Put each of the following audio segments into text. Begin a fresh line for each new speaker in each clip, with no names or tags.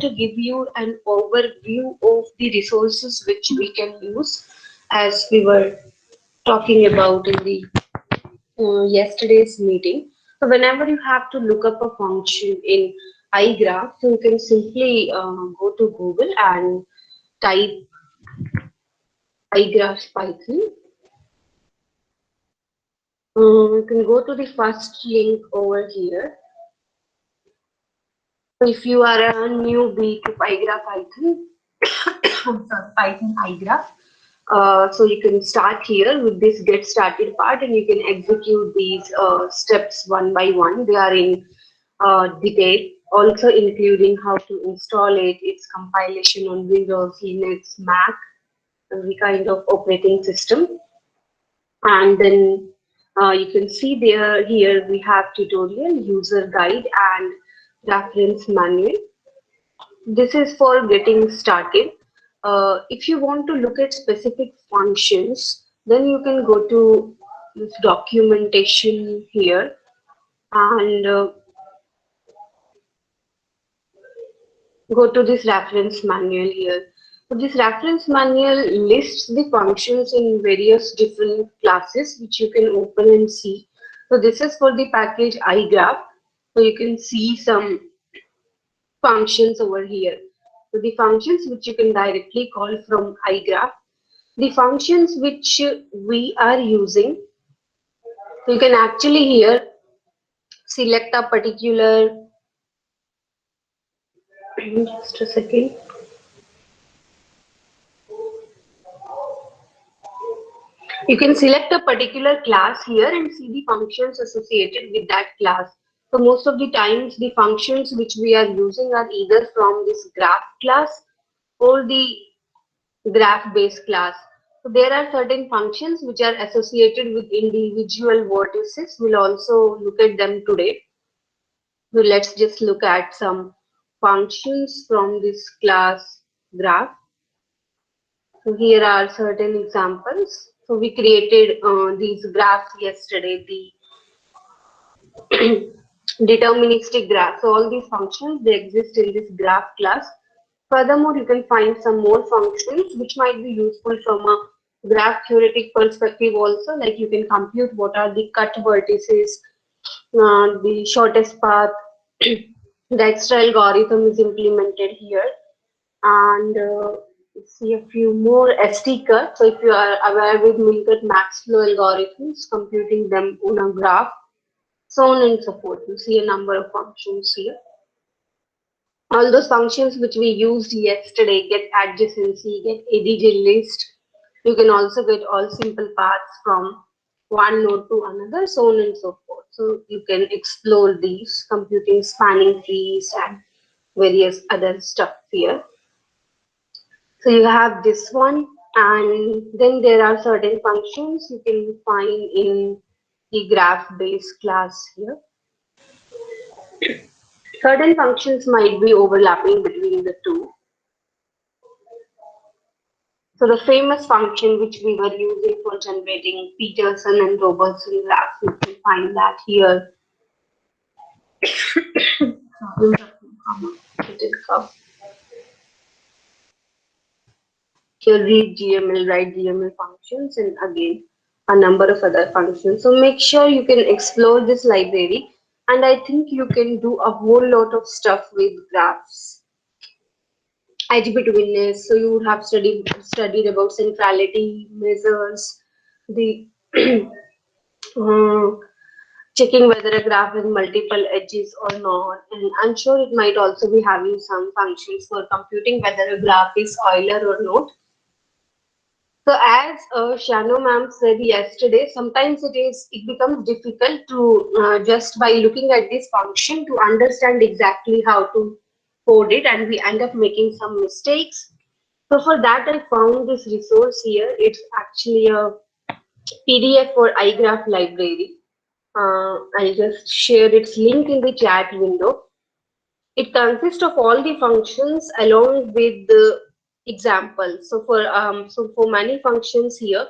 to give you an overview of the resources which we can use, as we were talking about in the yesterday's meeting. So whenever you have to look up a function in iGraph, so you can simply go to Google and type iGraph Python. You can go to the first link over here. So if you are a newbie to iGraph Python, sorry, Python iGraph, so you can start here with this get started part, and you can execute these steps one by one. They are in detail, also including how to install it, its compilation on Windows, Linux, Mac, every kind of operating system. And then you can see there here we have tutorial, user guide, and reference manual. This is for getting started. If you want to look at specific functions, then you can go to this documentation here and go to this reference manual here. So this reference manual lists the functions in various different classes which you can open and see. So this is for the package iGraph. So you can see some functions over here. So the functions which you can directly call from iGraph, the functions which we are using, so you can actually here select a particular, just a second. You can select a particular class here and see the functions associated with that class. So most of the times the functions which we are using are either from this graph class or the graph based class. So there are certain functions which are associated with individual vertices. We'll also look at them today. So let's just look at some functions from this class graph. So here are certain examples. So we created these graphs yesterday, the deterministic graph. So all these functions, they exist in this graph class. Furthermore, you can find some more functions which might be useful from a graph theoretic perspective also, like you can compute what are the cut vertices, the shortest path, the extra algorithm is implemented here, and see a few more SD cut. So if you are aware with Milgard max flow algorithms, computing them on a graph, so on and so forth. You see a number of functions here. All those functions which we used yesterday, get adjacency, get ADJ list. You can also get all simple paths from one node to another, so on and so forth. So you can explore these, computing spanning trees and various other stuff here. So you have this one, and then there are certain functions you can find in the graph-based class here. Certain functions might be overlapping between the two. So the famous function which we were using for generating Peterson and Robertson graphs, you can find that here. Here read GML, write GML functions, and again a number of other functions. So make sure you can explore this library, and I think you can do a whole lot of stuff with graphs. Betweenness, so you would have studied about centrality measures, the checking whether a graph has multiple edges or not, and I'm sure it might also be having some functions for computing whether a graph is Euler or not. So as Shano ma'am said yesterday, sometimes it becomes difficult to just by looking at this function to understand exactly how to code it, and we end up making some mistakes. So for that, I found this resource here. It's actually a PDF for iGraph library. I'll just share its link in the chat window. It consists of all the functions along with the examples. So for many functions here,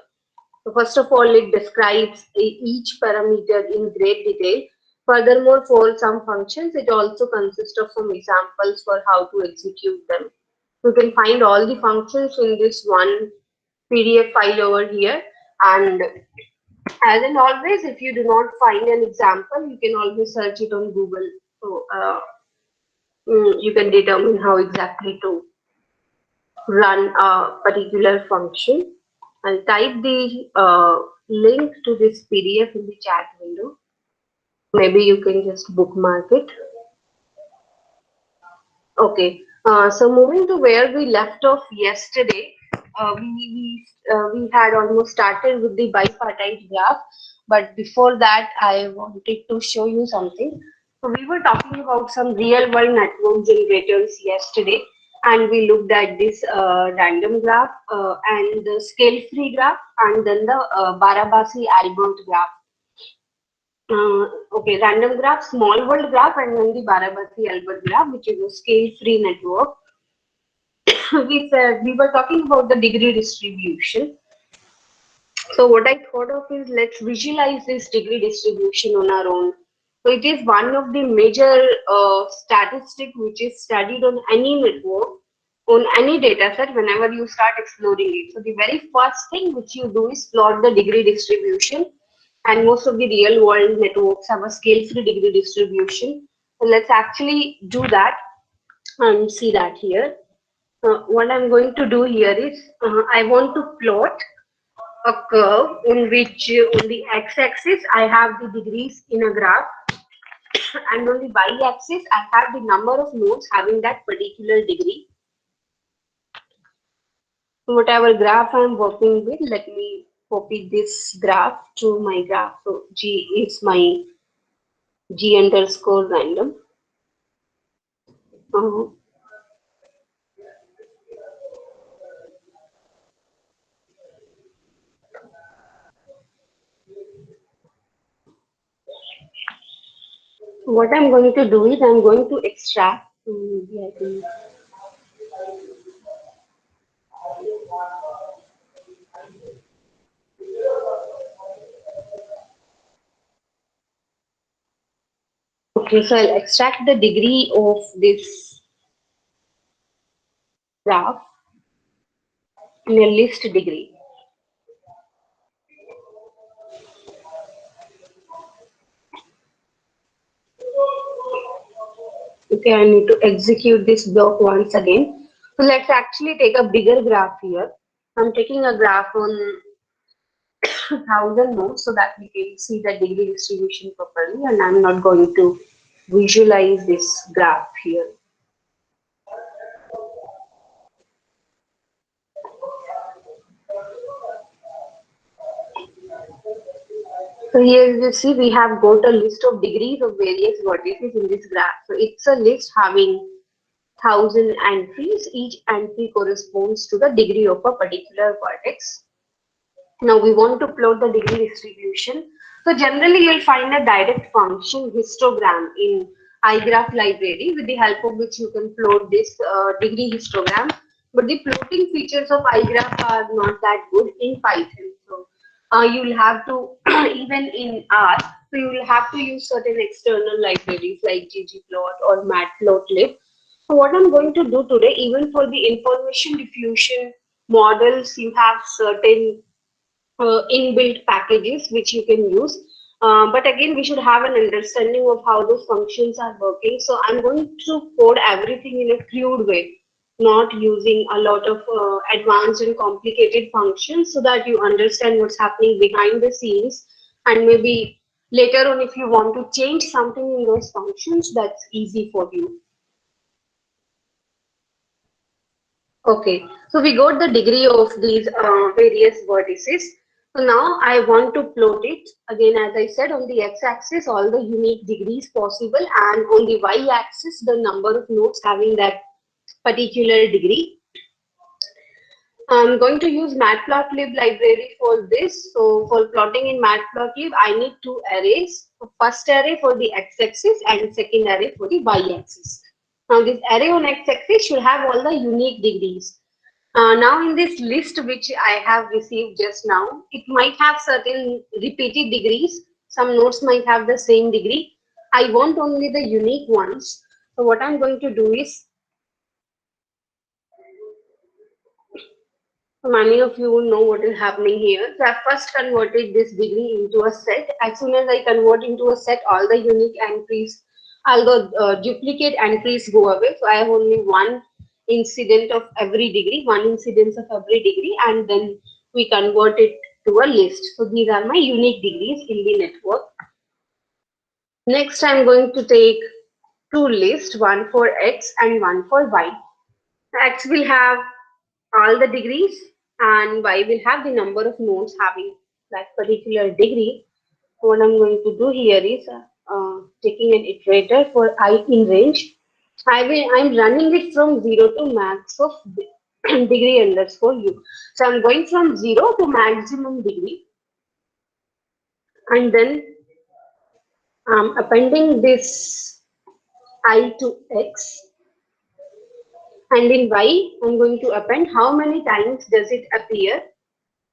so first of all, it describes each parameter in great detail. Furthermore, for some functions, it also consists of some examples for how to execute them. You can find all the functions in this one PDF file over here. And as in always, if you do not find an example, you can always search it on Google. So you can determine how exactly to run a particular function. I'll type the link to this PDF in the chat window. Maybe you can just bookmark it. Okay, so moving to where we left off yesterday, we had almost started with the bipartite graph, but before that, I wanted to show you something. So we were talking about some real-world network generators yesterday, and we looked at this random graph and the scale-free graph, and then the Barabasi-Albert graph. Okay, random graph, small world graph, and then the Barabasi-Albert graph, which is a scale-free network. We were talking about the degree distribution. So what I thought of is let's visualize this degree distribution on our own. So it is one of the major statistic which is studied on any network, on any data set whenever you start exploring it. So the very first thing which you do is plot the degree distribution, and most of the real world networks have a scale-free degree distribution. So let's actually do that and see that here. What I'm going to do here is I want to plot a curve in which on the x-axis I have the degrees in a graph, and on the y-axis I have the number of nodes having that particular degree. Whatever graph I'm working with, let me copy this graph to my graph. So G is my G underscore random. Uh, what I'm going to do is I'm going to extract. Maybe I can. Okay, so I'll extract the degree of this graph in a list degree. Okay, I need to execute this block once again. So let's actually take a bigger graph here. I'm taking a graph on 1000 nodes so that we can see the degree distribution properly, and I'm not going to visualize this graph here. So here you see we have got a list of degrees of various vertices in this graph. So it's a list having 1000 entries. Each entry corresponds to the degree of a particular vertex. Now we want to plot the degree distribution. So generally you'll find a direct function histogram in iGraph library, with the help of which you can plot this degree histogram. But the plotting features of iGraph are not that good in Python. So you'll have to, even in R, so you'll have to use certain external libraries like ggplot or matplotlib. So what I'm going to do today, even for the information diffusion models, you have certain inbuilt packages which you can use. But again, we should have an understanding of how those functions are working. So I'm going to code everything in a crude way, not using a lot of advanced and complicated functions, so that you understand what's happening behind the scenes. And maybe later on, if you want to change something in those functions, that's easy for you. Okay, so we got the degree of these various vertices. So now I want to plot it again, as I said, on the x-axis, all the unique degrees possible, and on the y-axis, the number of nodes having that particular degree. I'm going to use matplotlib library for this. So for plotting in matplotlib, I need two arrays. First array for the x-axis and second array for the y-axis. Now this array on x-axis should have all the unique degrees. Now in this list which I have received just now, it might have certain repeated degrees. Some nodes might have the same degree. I want only the unique ones. So what I'm going to do is, many of you know what is happening here. So I first converted this degree into a set. As soon as I convert into a set, all the unique entries, all the duplicate entries go away. So I have only one incident of every degree, one incidence of every degree, and then we convert it to a list. So these are my unique degrees in the network. Next, I'm going to take two lists, one for X and one for Y. X will have all the degrees and Y will have the number of nodes having that particular degree. What I'm going to do here is taking an iterator for I in range. I'm running it from 0 to max of degree underscore U. So I'm going from 0 to maximum degree, and then I'm appending this I to X, and in Y I'm going to append how many times does it appear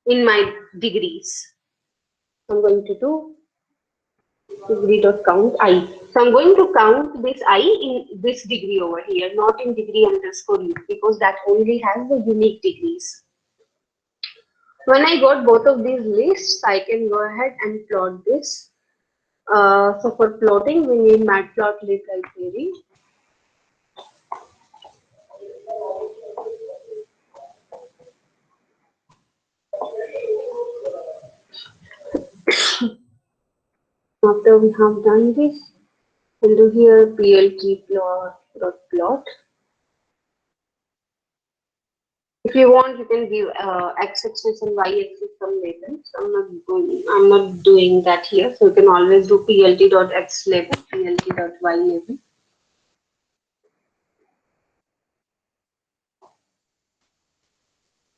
in my degrees. I'm going to do degree dot count I. So I'm going to count this I in this degree over here, not in degree underscore U, because that only has the unique degrees. When I got both of these lists, I can go ahead and plot this. So for plotting, we need matplotlib library. After we have done this, we'll do here plt plot. If you want, you can give x-axis and y-axis some labels. I'm not doing that here. So you can always do plt.x label, plt.y label.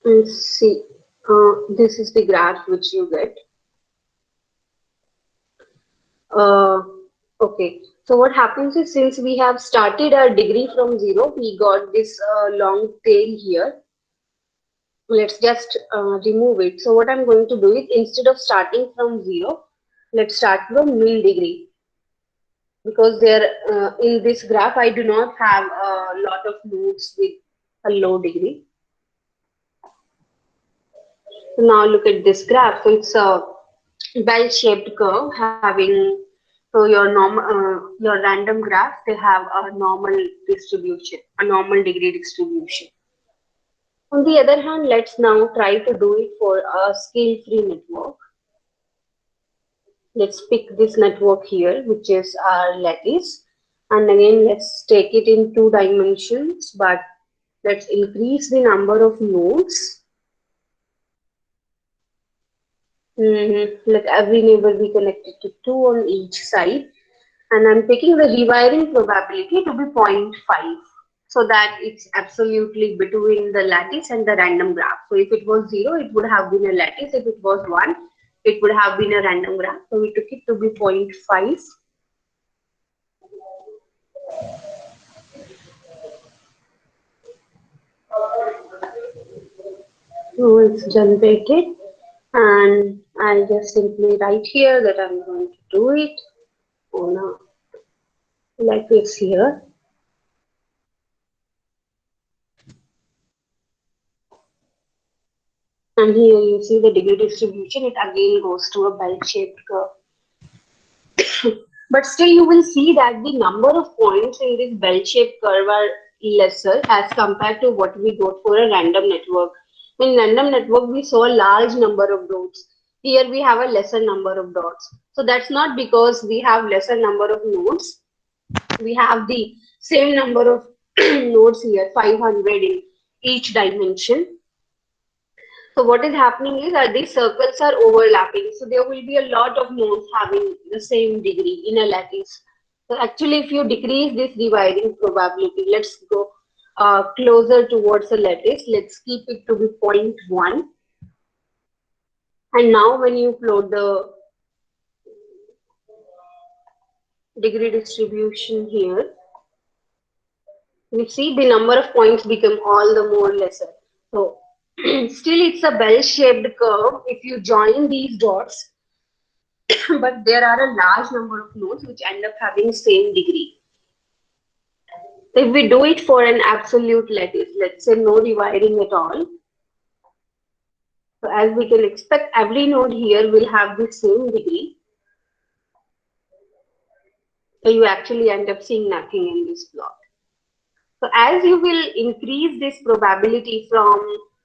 And see, this is the graph which you get. Okay, so what happens is, since we have started our degree from 0, we got this long tail here. Let's just remove it. So what I'm going to do is, instead of starting from 0, let's start from min degree. Because there in this graph I do not have a lot of nodes with a low degree. So now look at this graph. So it's a bell-shaped curve having, so your random graph, they have a normal distribution, a normal degree distribution. On the other hand, let's now try to do it for a scale-free network. Let's pick this network here, which is our lattice. And again, let's take it in 2 dimensions, but let's increase the number of nodes. Let every neighbor be connected to 2 on each side. And I'm taking the rewiring probability to be 0.5, so that it's absolutely between the lattice and the random graph. So if it was 0, it would have been a lattice. If it was 1, it would have been a random graph. So we took it to be 0.5. So it's generated, and I'll just simply write here that I'm going to do it on a, like this here. And here you see the degree distribution, it again goes to a bell-shaped curve. But still you will see that the number of points in this bell-shaped curve are lesser as compared to what we got for a random network. In random network, we saw a large number of dots. Here we have a lesser number of dots. So that's not because we have lesser number of nodes. We have the same number of nodes here, 500 in each dimension. So what is happening is that these circles are overlapping. So there will be a lot of nodes having the same degree in a lattice. So actually, if you decrease this dividing probability, let's go closer towards the lattice. Let's keep it to be 0.1. And now when you plot the degree distribution here, you see the number of points become all the more lesser. So still it's a bell-shaped curve. If you join these dots, but there are a large number of nodes which end up having same degree. If we do it for an absolute lattice, let's say no dividing at all, so as we can expect, every node here will have the same degree. So you actually end up seeing nothing in this plot. So as you will increase this probability from,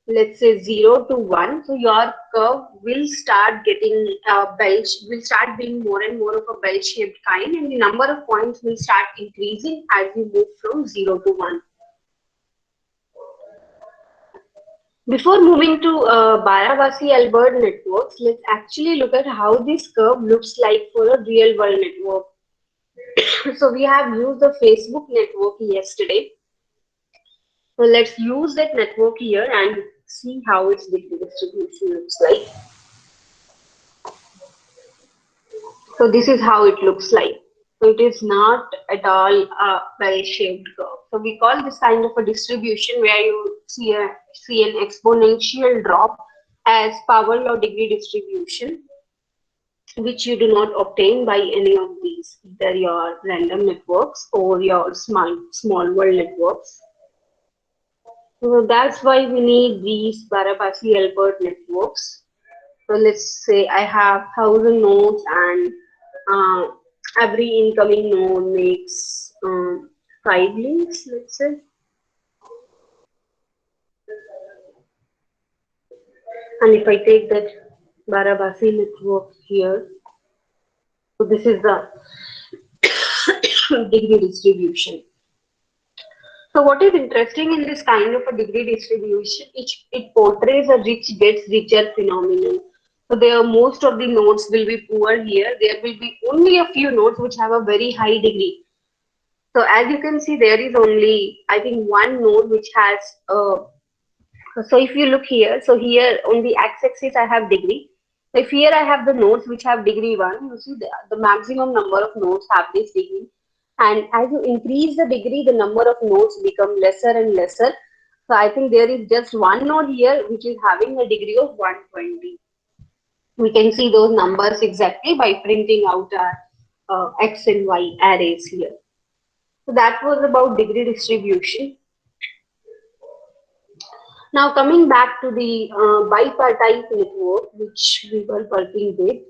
let's say, 0 to 1, so your curve will start getting will start being more and more of a bell-shaped kind, and the number of points will start increasing as you move from 0 to 1. Before moving to Barabasi-Albert networks, let's actually look at how this curve looks like for a real-world network. So we have used the Facebook network yesterday. So let's use that network here and see how its degree distribution looks like. So this is how it looks like. So it is not at all a bell-shaped curve. So we call this kind of a distribution where you see an exponential drop as power law degree distribution, which you do not obtain by any of these, either your random networks or your small world networks. So that's why we need these Barabasi-Albert networks. So let's say I have 1,000 nodes and uh, every incoming node makes 5 links, let's say. And if I take that Barabasi network here, so this is the degree distribution. So what is interesting in this kind of a degree distribution, it portrays a rich gets richer phenomenon. So there most of the nodes will be poor here. There will be only a few nodes which have a very high degree. So as you can see, there is only, I think, one node which has, so if you look here, so here on the x-axis I have degree. So if here I have the nodes which have degree 1, you see the maximum number of nodes have this degree. And as you increase the degree, the number of nodes become lesser and lesser. So I think there is just one node here which is having a degree of 120. We can see those numbers exactly by printing out our x and y arrays here. So that was about degree distribution. Now coming back to the bipartite network which we were working with.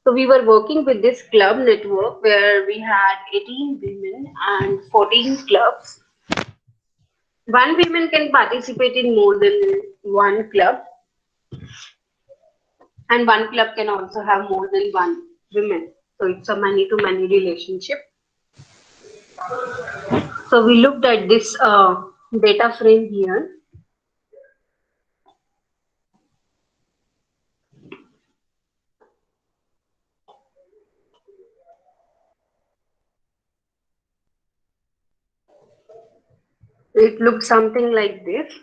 So we were working with this club network where we had 18 women and 14 clubs. One woman can participate in more than one club, and one club can also have more than one woman. So it's a many-to-many relationship. So we looked at this data frame here. It looked something like this.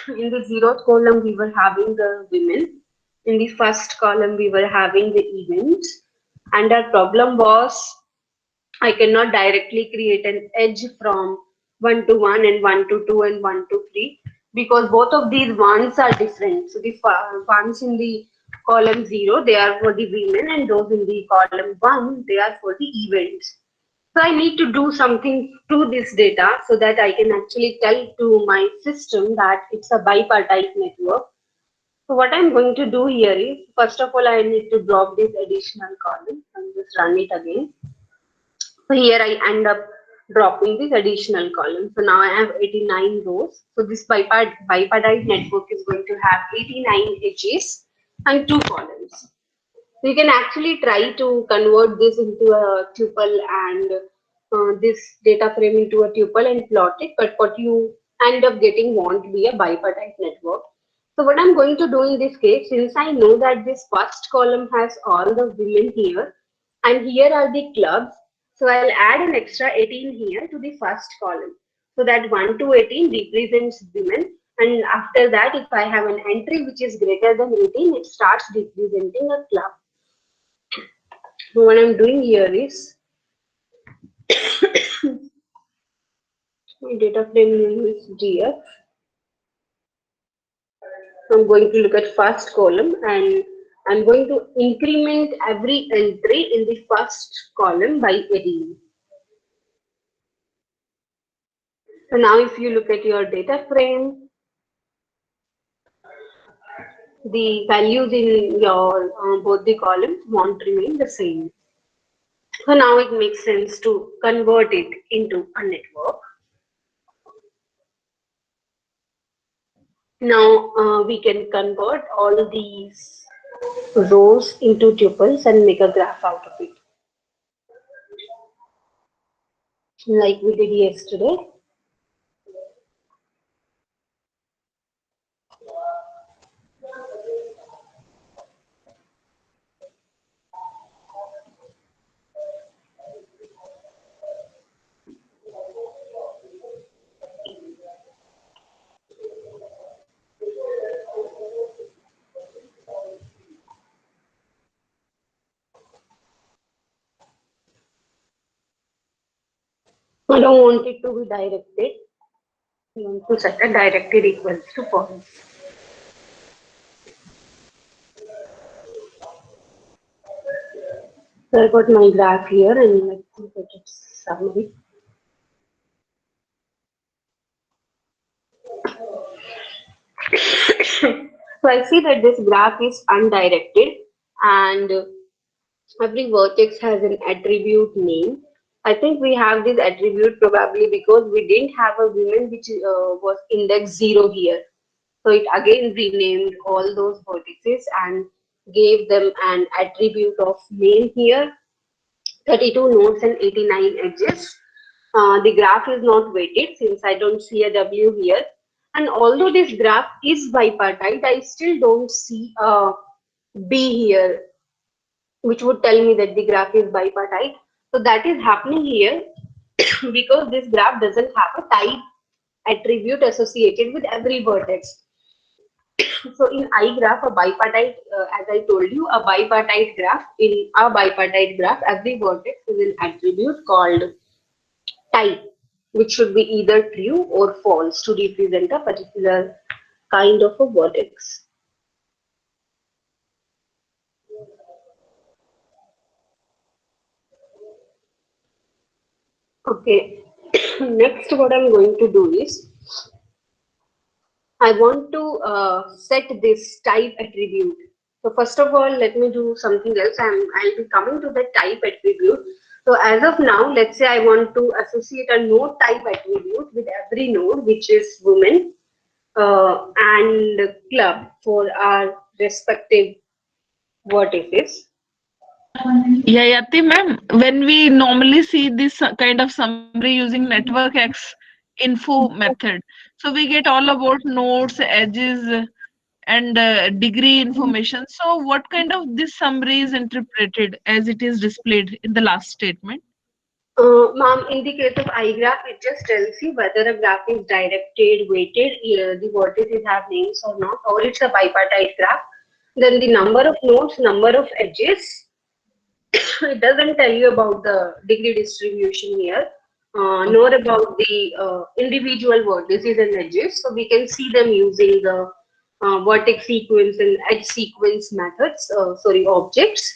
In the zeroth column, we were having the women. In the first column, we were having the events. And our problem was I cannot directly create an edge from 1 to 1 and 1 to 2 and 1 to 3 because both of these ones are different. So the ones in the column 0, they are for the women, and those in the column 1, they are for the events. So I need to do something to this data so that I can actually tell to my system that it's a bipartite network. So what I'm going to do here is, first of all, I need to drop this additional column and just run it again. So here I end up dropping this additional column. So now I have 89 rows. So this bipartite network is going to have 89 edges and 2 columns. So you can actually try to convert this into a tuple and this data frame into a tuple and plot it, but what you end up getting won't be a bipartite network. So what I'm going to do in this case, since I know that this first column has all the women here, and here are the clubs, so I'll add an extra 18 here to the first column. So that 1 to 18 represents women, and after that, if I have an entry which is greater than 18, it starts representing a club. So what I'm doing here is Data frame name is DF. I'm going to look at first column and I'm going to increment every entry in the first column by adding. So now if you look at your data frame, the values in your both the columns won't remain the same. So now it makes sense to convert it into a network. Now we can convert all these rows into tuples and make a graph out of it, like we did yesterday. I don't want it to be directed. I want to set a directed equals to false. So I got my graph here and let's look at its summary. So I see that this graph is undirected and every vertex has an attribute name. I think we have this attribute probably because we didn't have a woman which was index 0 here. So it again renamed all those vertices and gave them an attribute of name here. 32 nodes and 89 edges. The graph is not weighted since I don't see a W here. And although this graph is bipartite, I still don't see a B here, which would tell me that the graph is bipartite. So that is happening here because this graph doesn't have a type attribute associated with every vertex. So in I graph, a bipartite, as I told you, a bipartite graph, in a bipartite graph, every vertex is an attribute called type, which should be either true or false to represent a particular kind of a vertex. Okay, next what I'm going to do is I want to set this type attribute. So first of all, let me do something else. I'll be coming to the type attribute. So as of now, let's say I want to associate a node type attribute with every node, which is woman and club for our respective vertices.
Yeah, Yati ma'am, when we normally see this kind of summary using network X info method, so we get all about nodes, edges, and degree information. So what kind of this summary is interpreted as it is displayed in the last statement?
Ma'am, in the case of iGraph, it just tells you whether a graph is directed, weighted, the vertices have names or not, or it's a bipartite graph. Then the number of nodes, number of edges. It doesn't tell you about the degree distribution here, nor
Okay.
about the individual vertices and edges. So we can see them using the vertex sequence and edge sequence methods, sorry, objects.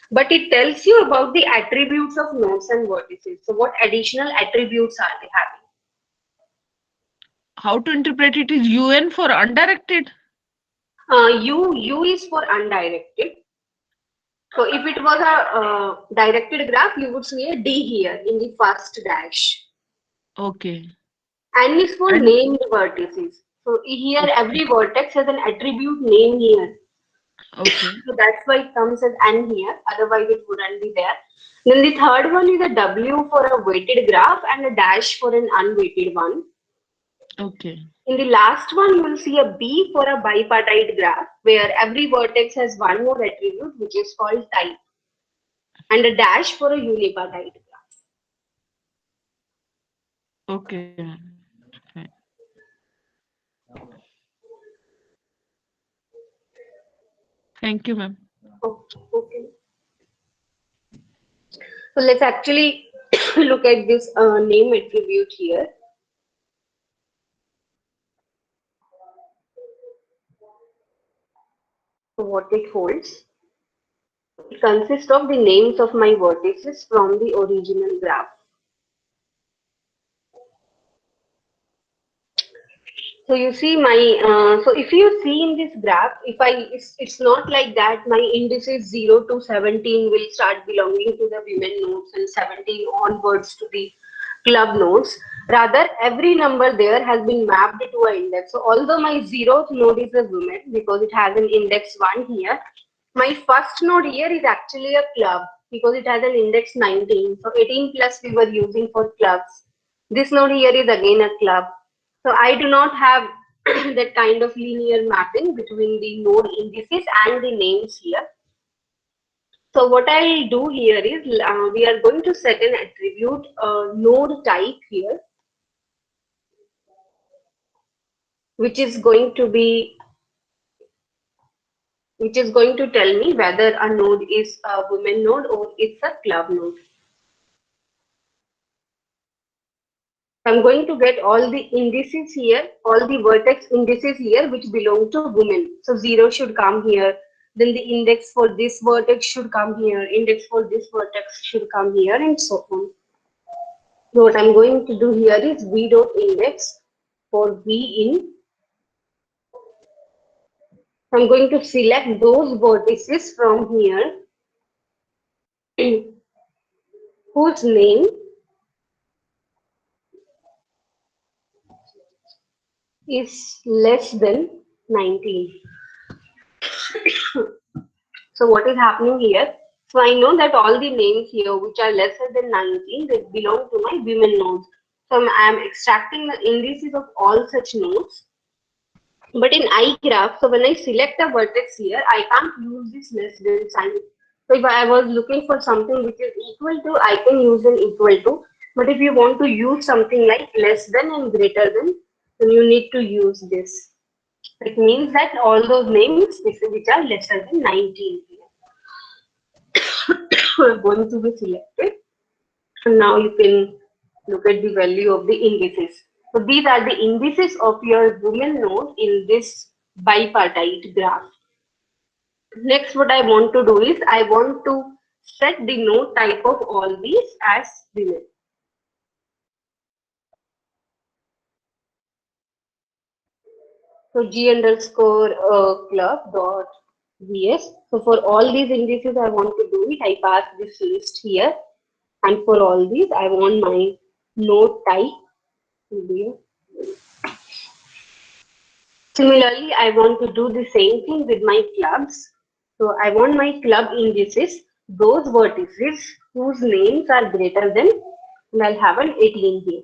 But it tells you about the attributes of nodes and vertices. So what additional attributes are they having?
How to interpret it is UN for undirected.
U is for undirected. So if it was a directed graph, you would see a D here in the first dash.
Okay.
N is for
And
named vertices. So here
okay.
every vertex has an attribute name here.
Okay.
So that's why it comes as N here. Otherwise it wouldn't be there. Then the third one is a W for a weighted graph and a dash for an unweighted one.
Okay.
In the last one, you will see a B for a bipartite graph where every vertex has one more attribute which is called type and a dash for a unipartite graph.
Okay. Fine. Thank you, ma'am.
Oh, okay. So let's actually look at this name attribute here. what it holds. It consists of the names of my vertices from the original graph. So you see so if you see in this graph, it's not like that my indices 0 to 17 will start belonging to the women nodes and 17 onwards to the club nodes. Rather, every number there has been mapped to an index. So although my 0th node is a woman because it has an index 1 here, my first node here is actually a club because it has an index 19. So 18 plus we were using for clubs. This node here is again a club. So I do not have that kind of linear mapping between the node indices and the names here. So what I'll do here is we are going to set an attribute node type here, which is going to be which is going to tell me whether a node is a women node or it's a club node. I'm going to get all the indices here, all the vertex indices here which belong to women. So 0 should come here. Then the index for this vertex should come here. Index for this vertex should come here and so on. So what I'm going to do here is v dot index for v in. I'm going to select those vertices from here whose name is less than 19. So what is happening here? So I know that all the names here which are lesser than 19, they belong to my women nodes. So I am extracting the indices of all such nodes. But in iGraph, so when I select a vertex here, I can't use this less than sign. So if I was looking for something which is equal to, I can use an equal to. But if you want to use something like less than and greater than, then you need to use this. It means that all those names which are lesser than 19 are going to be selected. And now you can look at the value of the indices. So these are the indices of your women node in this bipartite graph. Next, what I want to do is I want to set the node type of all these as women. So G underscore club dot VS. So for all these indices I want to do it, I pass this list here. And for all these, I want my node type to be. Similarly, I want to do the same thing with my clubs. So I want my club indices, those vertices whose names are greater than, and I'll have an 18 here.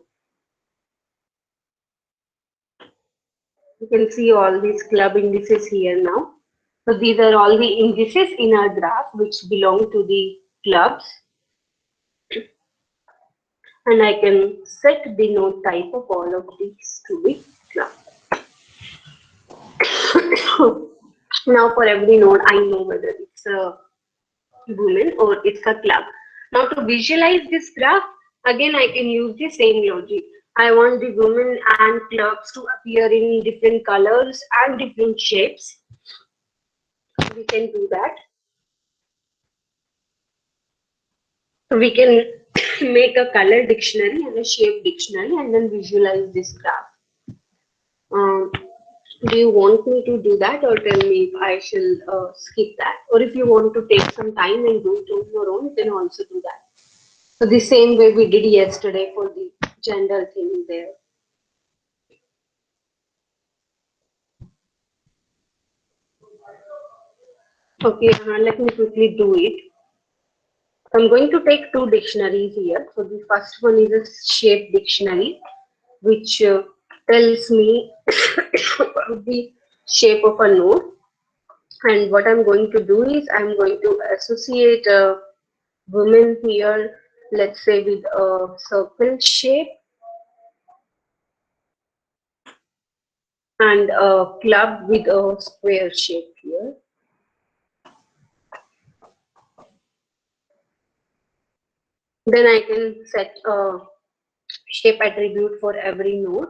You can see all these club indices here now. So these are all the indices in our graph which belong to the clubs. And I can set the node type of all of these to be club. Now for every node, I know whether it's a woman or it's a club. Now to visualize this graph, again I can use the same logic. I want the women and clubs to appear in different colors and different shapes. We can do that. So we can make a color dictionary and a shape dictionary and then visualize this graph. Do you want me to do that or tell me if I shall skip that? Or if you want to take some time and do it on your own, you can also do that. So the same way we did yesterday for the gender thing there. Okay, let me quickly do it. I'm going to take two dictionaries here. So the first one is a shape dictionary, which tells me the shape of a node. And what I'm going to do is I'm going to associate a woman here, let's say with a circle shape, and a club with a square shape here. Then I can set a shape attribute for every node.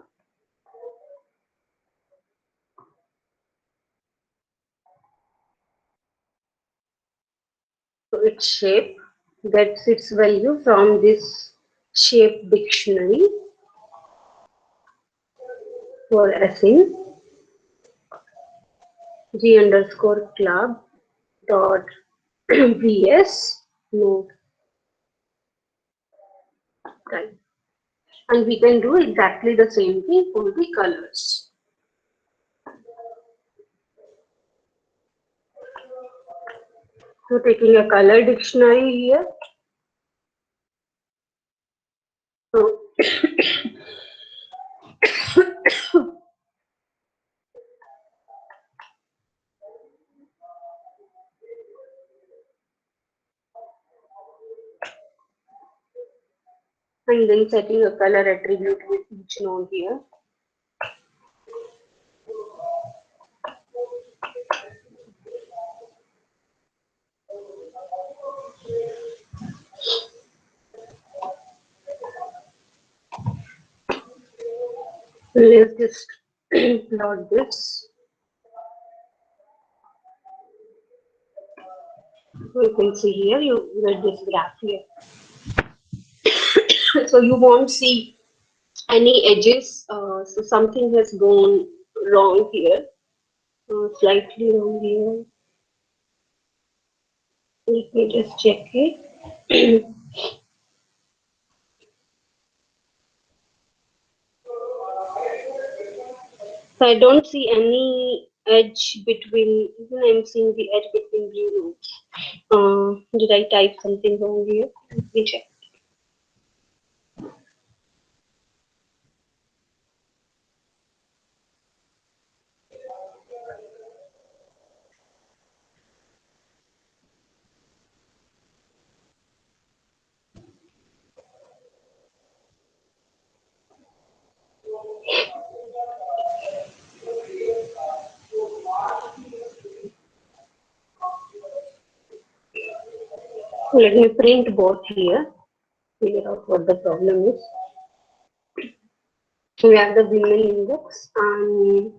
its shape, gets its value from this shape dictionary for assign g underscore club dot vs node, right? And we can do exactly the same thing for the colors. So taking a color dictionary here. So and then setting a color attribute with each node here. Let's just plot this. You can see here, you get this graph here. So you won't see any edges. So something has gone wrong here, slightly wrong here. Let me just check it. So I don't see any edge between, even I'm seeing the edge between blue nodes. Did I type something wrong here? Let me check. Let me print both here, figure out what the problem is. We have the women index and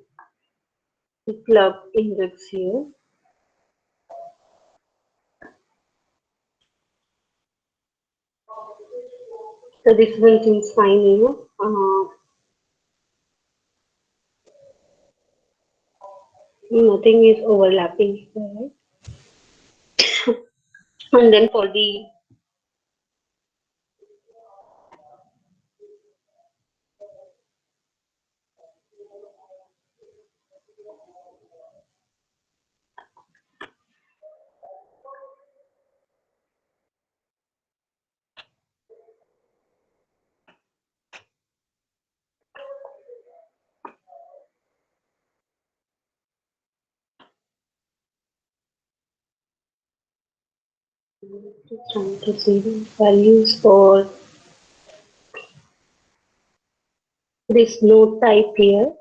the club index here. So this one seems fine, nothing is overlapping here, right? And then for the trying to see the values for this node type here.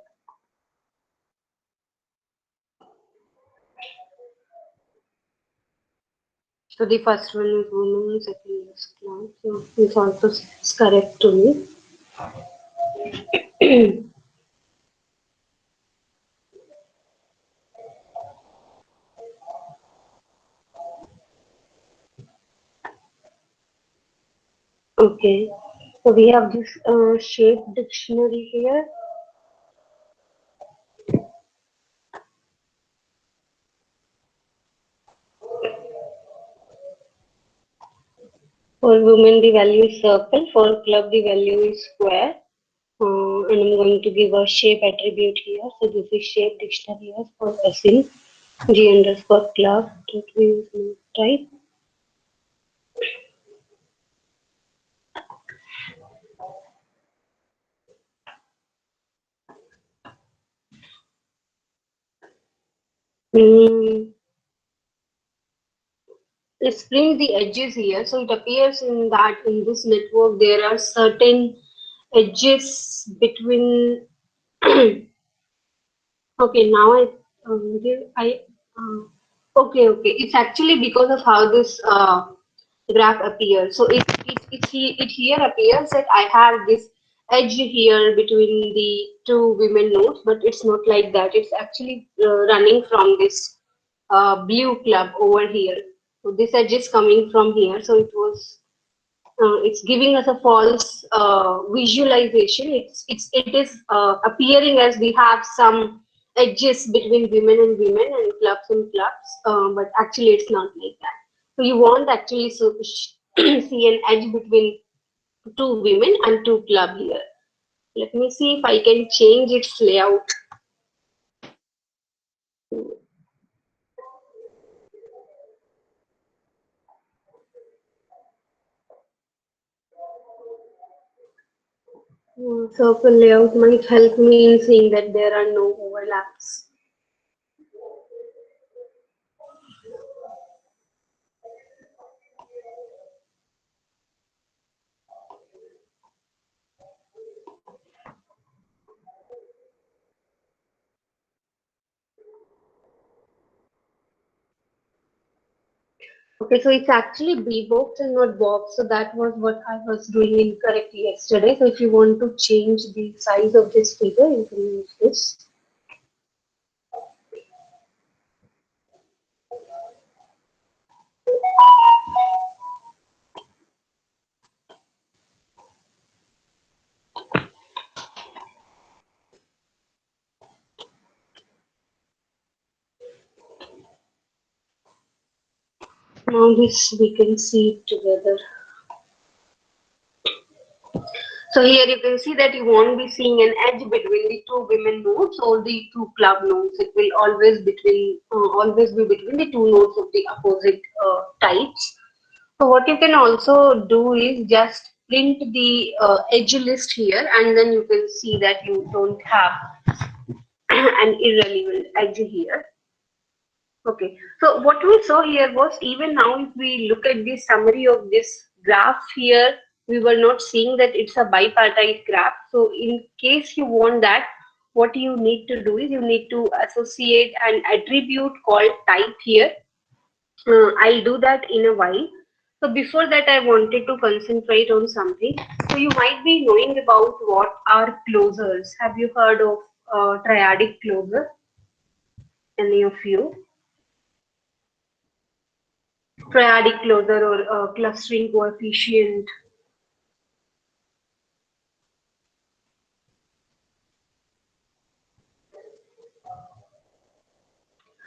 So the first one is woman, second is club. So this also is correct to me. Okay. So we have this shape dictionary here. For women, the value is circle. For club, the value is square. And I'm going to give a shape attribute here. So this is shape dictionary here for assign g underscore club that we use node type. Let's bring the edges here. So it appears in that in this network there are certain edges between. Okay, now uh, okay. It's actually because of how this graph appears. So it here appears that I have this edge here between the two women nodes, but it's not like that. It's actually running from this blue club over here. So this edge is coming from here. So it's giving us a false visualization. It is appearing as we have some edges between women and women and clubs and clubs, but actually it's not like that. So you won't actually see an edge between two women and two club here. Let me see if I can change its layout. Circle layout might help me in seeing that there are no overlaps. Okay, so it's actually B box and not box. So that was what I was doing incorrectly yesterday. So if you want to change the size of this figure, you can use this. Now this we can see it together. So here you can see that you won't be seeing an edge between the two women nodes or the two club nodes. It will always be between the two nodes of the opposite types. So what you can also do is just print the edge list here, and then you can see that you don't have an irrelevant edge here. Okay, so what we saw here was, even now if we look at the summary of this graph here, we were not seeing that it's a bipartite graph. So in case you want that, what you need to do is you need to associate an attribute called type here. I'll do that in a while. So before that, I wanted to concentrate on something. So you might be knowing about what are closures. Have you heard of triadic closure? Any of you? Triadic closure or clustering coefficient.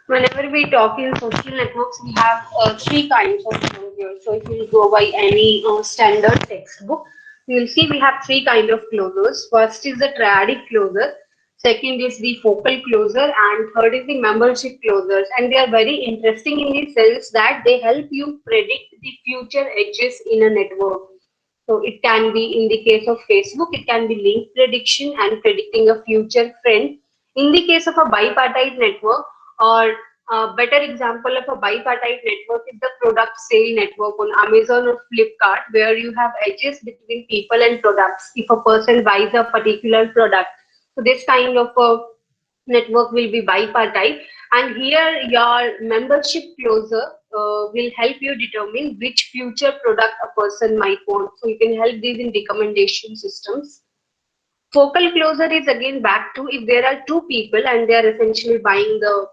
Whenever we talk in social networks, we have three kinds of closure. So if you go by any standard textbook, you'll see we have three kind of closures. First is the triadic closure, second is the focal closure, and third is the membership closures. And they are very interesting in the sense that they help you predict the future edges in a network. So it can be, in the case of Facebook, it can be link prediction and predicting a future friend. In the case of a bipartite network, or a better example of a bipartite network is the product sale network on Amazon or Flipkart, where you have edges between people and products. If a person buys a particular product, so this kind of a network will be bipartite, and here your membership closer will help you determine which future product a person might want. So you can help these in recommendation systems. Focal closer is again back to if there are two people and they are essentially buying the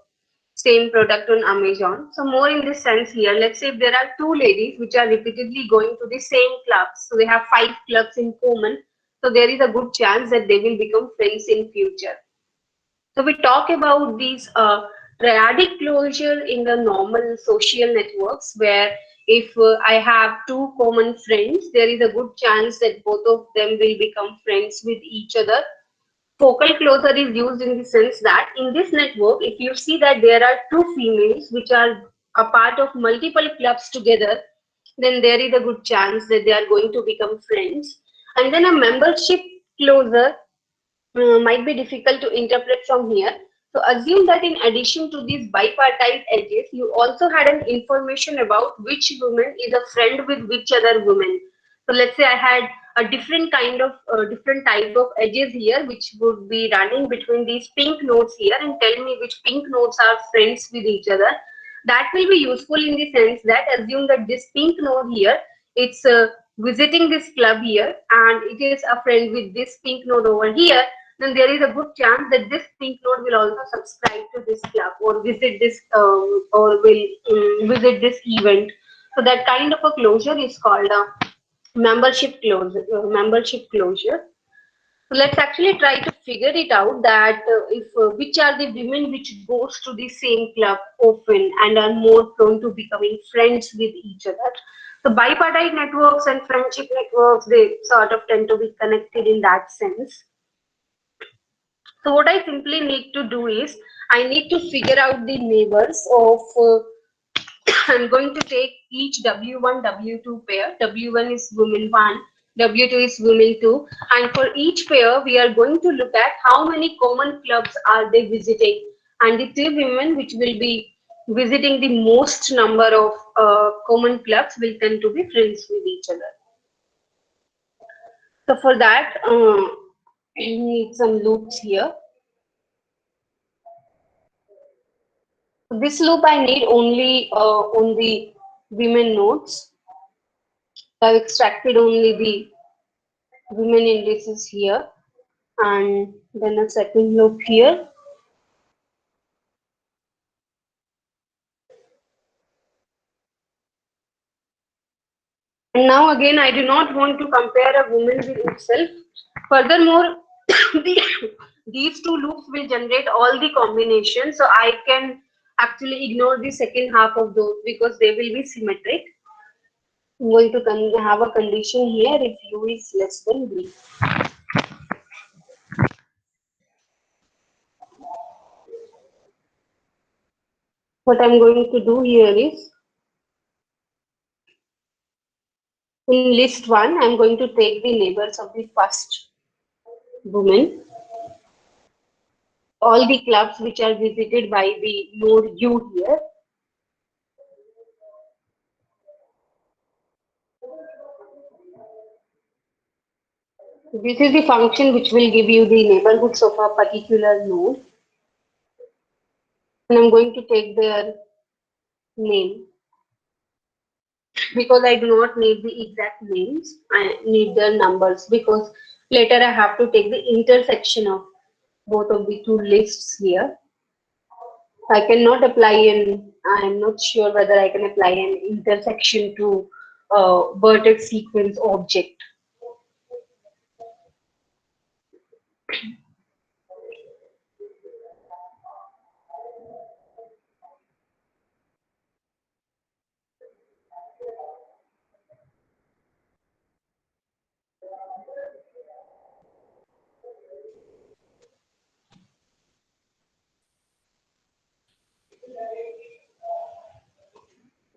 same product on Amazon. So more in this sense here, let's say if there are two ladies which are repeatedly going to the same clubs, so they have 5 clubs in common, so there is a good chance that they will become friends in future. So we talk about these triadic closure in the normal social networks, where if I have two common friends, there is a good chance that both of them will become friends with each other. Focal closure is used in the sense that in this network, if you see that there are two females which are a part of multiple clubs together, then there is a good chance that they are going to become friends. And then a membership closure might be difficult to interpret from here. So assume that in addition to these bipartite edges, you also had an information about which woman is a friend with which other woman. So let's say I had a different kind of different type of edges here, which would be running between these pink nodes here and tell me which pink nodes are friends with each other. That will be useful in the sense that assume that this pink node here, it's visiting this club here and it is a friend with this pink node over here. then there is a good chance that this pink node will also subscribe to this club or visit this or will visit this event. So that kind of a closure is called a membership closure. Membership closure. So let's actually try to figure it out that if which are the women which goes to the same club often and are more prone to becoming friends with each other. So bipartite networks and friendship networks, they sort of tend to be connected in that sense. So what I simply need to do is I need to figure out the neighbors of I'm going to take each W1, W2 pair. W1 is women 1, W2 is women 2. And for each pair, we are going to look at how many common clubs are they visiting. And the two women which will be visiting the most number of common clubs will tend to be friends with each other. So for that, I need some loops here. This loop I need only on the women nodes. I've extracted only the women indices here and then a second loop here. And now again, I do not want to compare a woman with itself. Furthermore, these two loops will generate all the combinations. So I can actually ignore the second half of those because they will be symmetric. I'm going to have a condition here if u is less than b. What I'm going to do here is in list 1, I'm going to take the neighbors of the first woman, all the clubs which are visited by the node U here. This is the function which will give you the neighborhoods of a particular node. And I'm going to take their name. Because I do not need the exact names, I need their numbers because later I have to take the intersection of both of the two lists here. I cannot apply I am not sure whether I can apply an intersection to a vertex sequence object.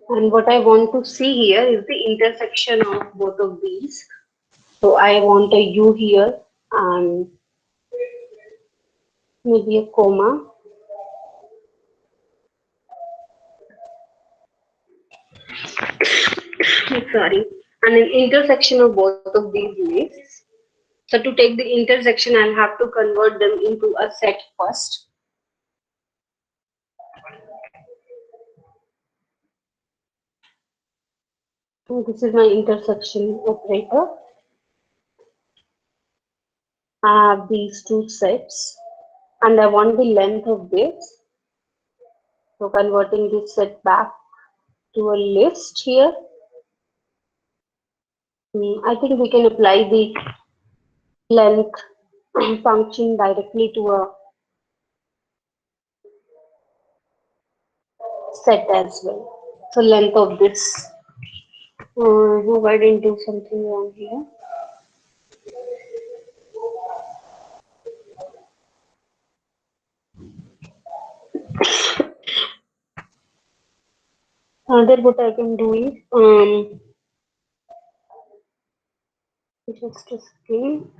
And what I want to see here is the intersection of both of these. So I want a U here and maybe a comma. Sorry. And an intersection of both of these lists. So to take the intersection, I'll have to convert them into a set first. So this is my intersection operator. I have these two sets and I want the length of this. So converting this set back to a list here. I think we can apply the length function directly to a set as well. So length of this. Hope I didn't do something wrong here. Then what I can do is just a second.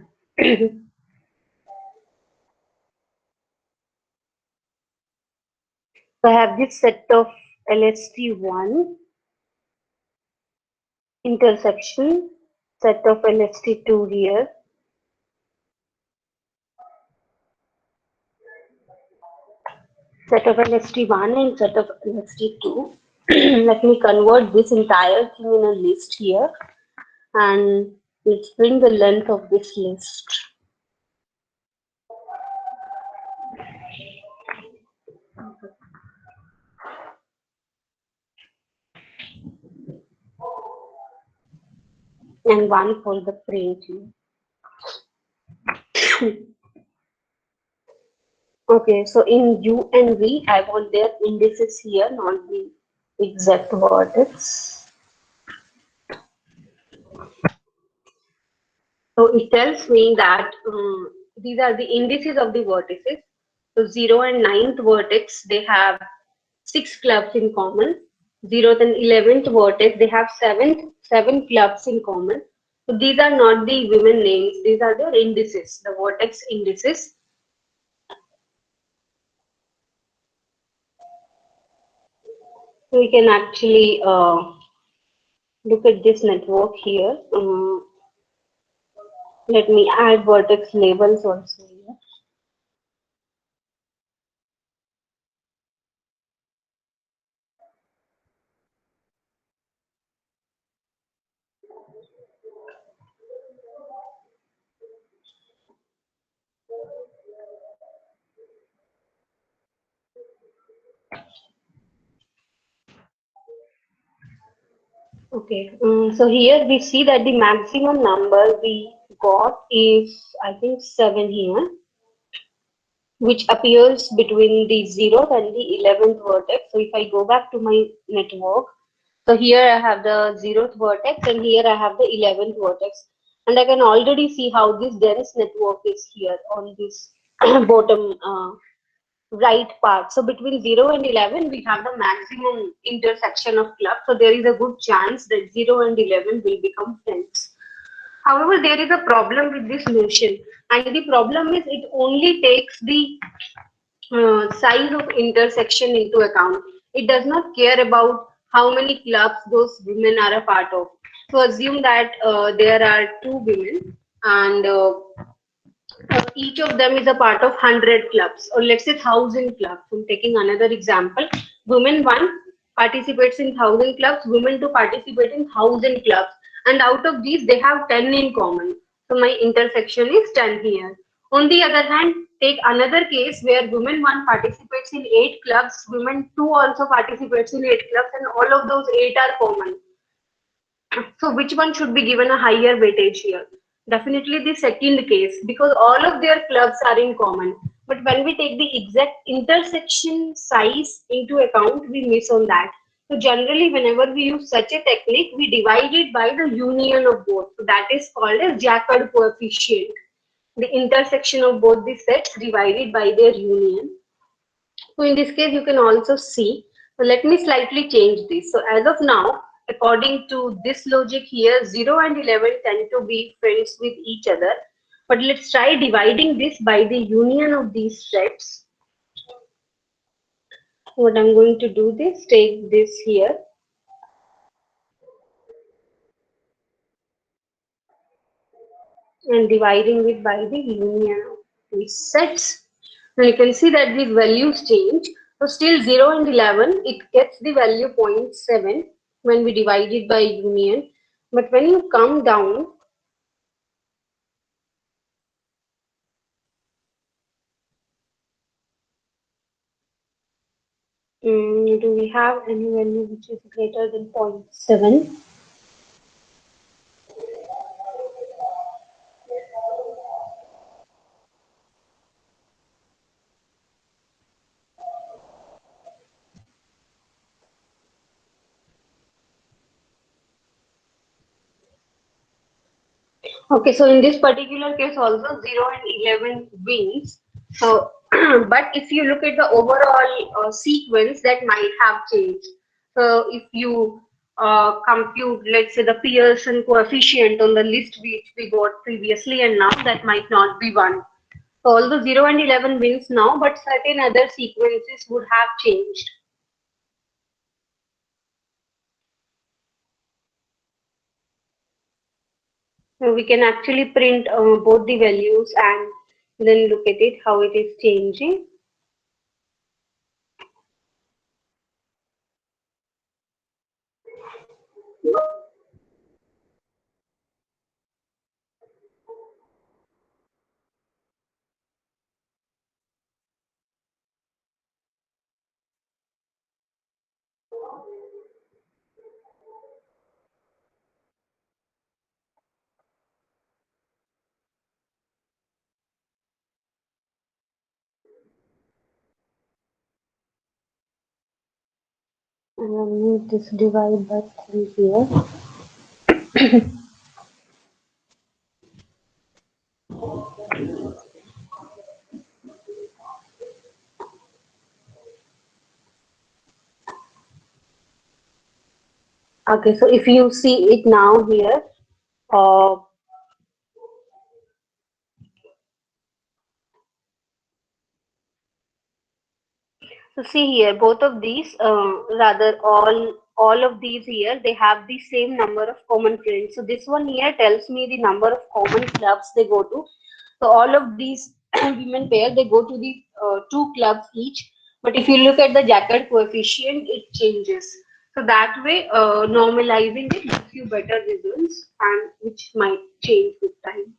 So I have this set of LST1 intersection, set of LST2 here. Set of LST1 and set of LST2. Let me convert this entire thing in a list here and let's bring the length of this list. and one for the print. Okay, so in U and V, I want their indices here, not the exact vertex. So it tells me that these are the indices of the vertices. So 0 and ninth vertex, they have 6 clubs in common. 0th and 11th vertex, they have 7 clubs in common. So these are not the women names, these are their indices, the vertex indices. So we can actually look at this network here. Let me add vertex labels also here. Okay, so here we see that the maximum number we got is, I think, 7 here, which appears between the 0th and the 11th vertex. So if I go back to my network, so here I have the 0th vertex and here I have the 11th vertex. And I can already see how this dense network is here on this bottom right part. So between 0 and 11, we have the maximum intersection of clubs. So there is a good chance that 0 and 11 will become friends. However, there is a problem with this notion, and the problem is it only takes the size of intersection into account. It does not care about how many clubs those women are a part of. So assume that there are two women and each of them is a part of 100 clubs, or let's say 1000 clubs. I'm taking another example. Women 1 participates in 1000 clubs, women 2 participate in 1000 clubs, and out of these they have 10 in common. So my intersection is 10 here. On the other hand, take another case where women 1 participates in 8 clubs, women 2 also participates in 8 clubs, and all of those 8 are common. So which one should be given a higher weightage here? Definitely the second case, because all of their clubs are in common. But when we take the exact intersection size into account, we miss on that. So generally, whenever we use such a technique, we divide it by the union of both. So that is called as Jacob coefficient. The intersection of both the sets divided by their union. So in this case, you can also see. So let me slightly change this. So as of now, according to this logic here, 0 and 11 tend to be friends with each other. But let's try dividing this by the union of these sets. What I'm going to do this, take this here and dividing it by the union of these sets. Now you can see that these values change. So still 0 and 11, it gets the value 0.7 when we divide it by union. But when you come down, do we have any value which is greater than 0.7? Okay, so in this particular case also 0 and 11 wins. So, but if you look at the overall sequence, that might have changed. So if you compute, let's say, the Pearson coefficient on the list which we got previously, and now that might not be 1. So although 0 and 11 wins now, but certain other sequences would have changed. So we can actually print both the values and then look at it, how it is changing. Need this divide by 3 here. Okay, so if you see it now here, uh, so see here, both of these, rather all of these here, they have the same number of common friends. So this one here tells me the number of common clubs they go to. So all of these women pair, they go to the two clubs each. But if you look at the jacket coefficient, it changes. So that way, normalizing it gives you better results, and which might change with time.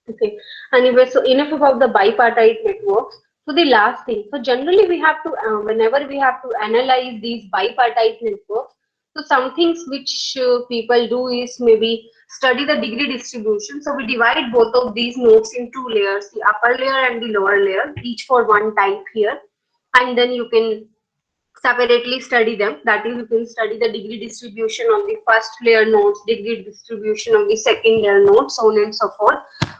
Okay. Anyway, so enough about the bipartite networks. So the last thing. So generally we have to, whenever we have to analyze these bipartite networks, so some things which people do is maybe study the degree distribution. So we divide both of these nodes in two layers, the upper layer and the lower layer, each for one type here. And then you can separately study them. That is, you can study the degree distribution of the first layer nodes, degree distribution of the second layer nodes, so on and so forth.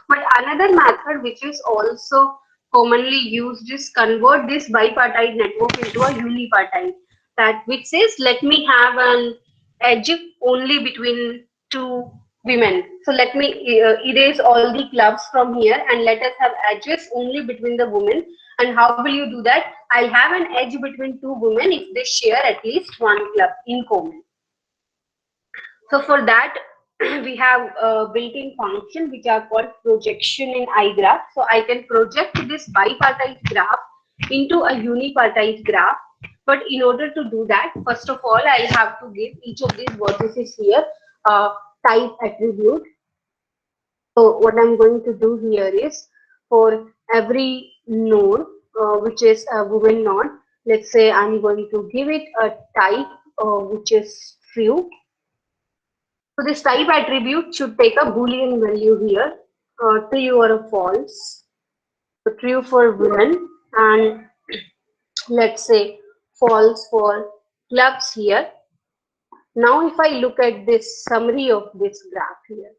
But another method which is also commonly used is convert this bipartite network into a unipartite. That which says, let me have an edge only between two women. So let me erase all the clubs from here and let us have edges only between the women. And how will you do that? I'll have an edge between two women if they share at least one club in common. So for that, we have built-in function which are called projection in iGraph. So I can project this bipartite graph into a unipartite graph. But in order to do that, first of all, I'll have to give each of these vertices here a type attribute. So what I'm going to do here is for every node, which is a woven node, let's say I'm going to give it a type which is true. So this type attribute should take a Boolean value here, true or a false. So true for women and let's say false for clubs here. Now if I look at this summary of this graph here,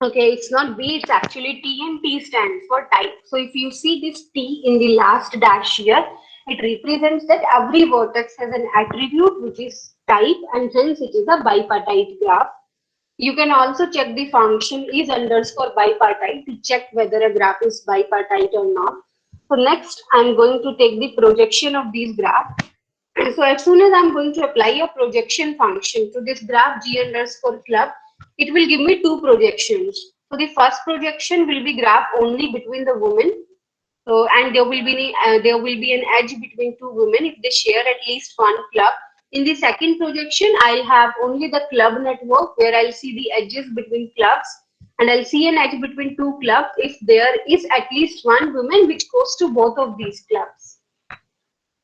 okay, it's not B, it's actually T, and T stands for type. So if you see this T in the last dash here, it represents that every vertex has an attribute which is type, and hence it is a bipartite graph. You can also check the function is underscore bipartite to check whether a graph is bipartite or not. So next, I'm going to take the projection of these graphs. So as soon as I'm going to apply a projection function to this graph G underscore club, it will give me two projections. So the first projection will be graph only between the women. So and there will be an edge between two women if they share at least one club. In the second projection, I'll have only the club network where I'll see the edges between clubs, and I'll see an edge between two clubs if there is at least one woman which goes to both of these clubs.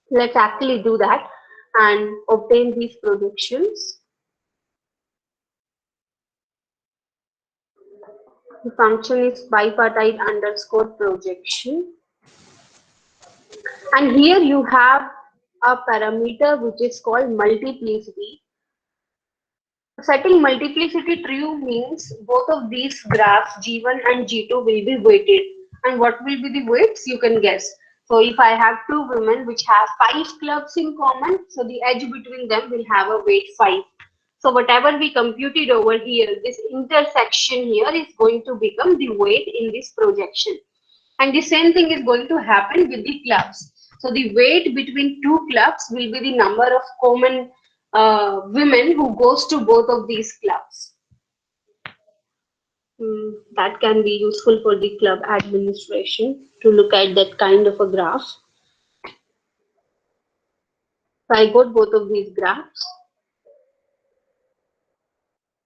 Let's actually do that and obtain these projections. The function is bipartite underscore projection. And here you have a parameter which is called multiplicity. Setting multiplicity true means both of these graphs G1 and G2 will be weighted. And what will be the weights? You can guess. So if I have two women which have 5 clubs in common, so the edge between them will have a weight 5. So whatever we computed over here, this intersection here is going to become the weight in this projection. And the same thing is going to happen with the clubs. So the weight between two clubs will be the number of common women who goes to both of these clubs. That can be useful for the club administration to look at that kind of a graph. So I got both of these graphs.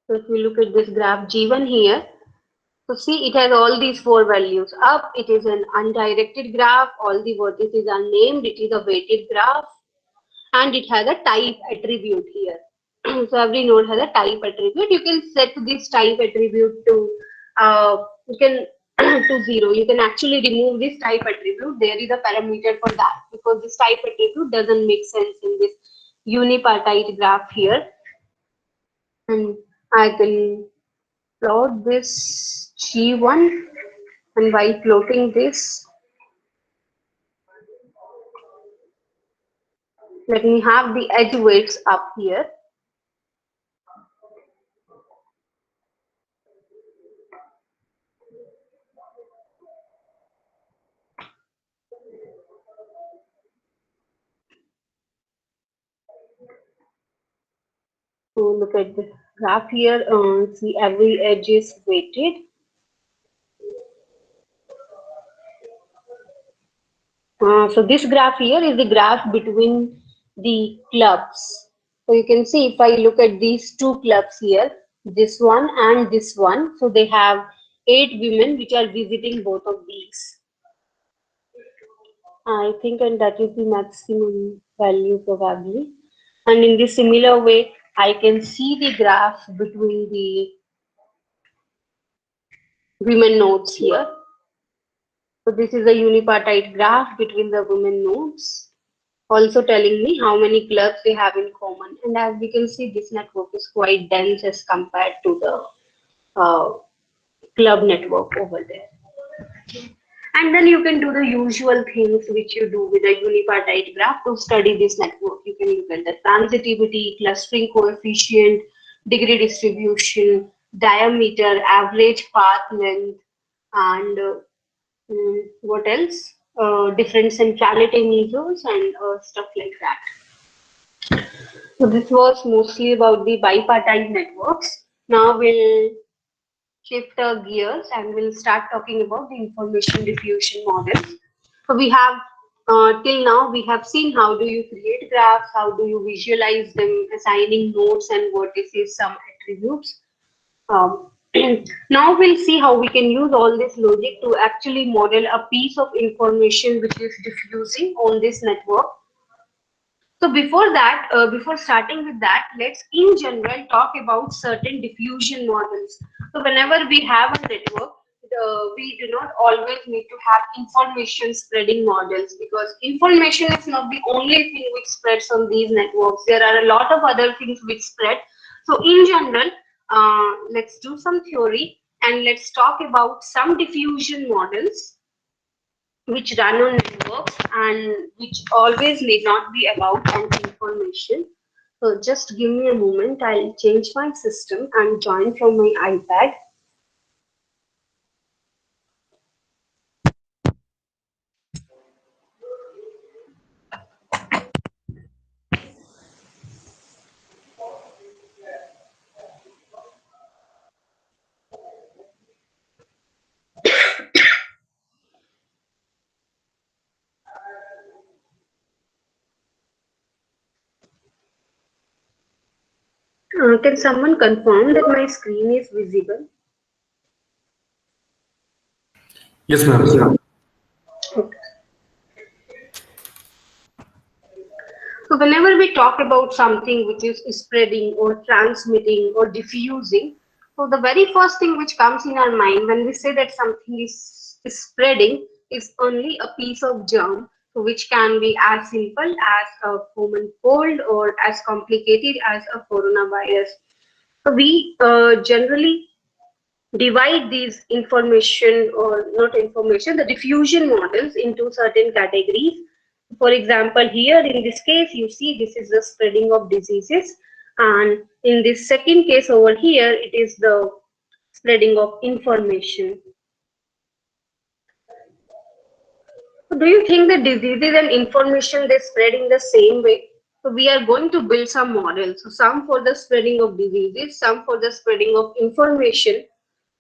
So if we look at this graph G1 here, so see it has all these 4 values. Up, it is an undirected graph, all the vertices are named, it is a weighted graph, and it has a type attribute here. So every node has a type attribute. You can set this type attribute to, you can to 0. You can actually remove this type attribute. There is a parameter for that because this type attribute doesn't make sense in this unipartite graph here. And I can plot this G1, and by plotting this, let me have the edge weights up here. So look at the graph here. See, every edge is weighted. So this graph here is the graph between the clubs. So you can see if I look at these two clubs here, this one and this one, so they have 8 women which are visiting both of these. I think, and that is the maximum value probably. And in this similar way, I can see the graph between the women nodes here. So this is a unipartite graph between the women nodes, also telling me how many clubs they have in common. And as we can see, this network is quite dense as compared to the club network over there. And then you can do the usual things which you do with a unipartite graph to study this network. You can look at the transitivity, clustering coefficient, degree distribution, diameter, average path length, and what else? Different centrality measures and stuff like that. So this was mostly about the bipartite networks. Now we'll shift our gears and we'll start talking about the information diffusion models. So we have till now we have seen how do you create graphs, how do you visualize them, assigning nodes and vertices, some attributes. Um, now we'll see how we can use all this logic to actually model a piece of information which is diffusing on this network. So before that, before starting with that, let's in general talk about certain diffusion models. So whenever we have a network, we do not always need to have information spreading models because information is not the only thing which spreads on these networks. There are a lot of other things which spread. So in general, let's do some theory and let's talk about some diffusion models which run on networks and which always need not be about an information. So just give me a moment, I'll change my system and join from my iPad. Can someone confirm that my screen is visible?
Yes, ma'am.
Okay. So whenever we talk about something which is spreading or transmitting or diffusing, so the very first thing which comes in our mind when we say that something is spreading is only a piece of germ, so which can be as simple as a common cold or as complicated as a coronavirus. So we generally divide these information or not information, the diffusion models into certain categories. For example, here in this case, you see this is the spreading of diseases. And in this second case over here, it is the spreading of information. So do you think that diseases and information they spread in the same way? So we are going to build some models. So some for the spreading of diseases, some for the spreading of information.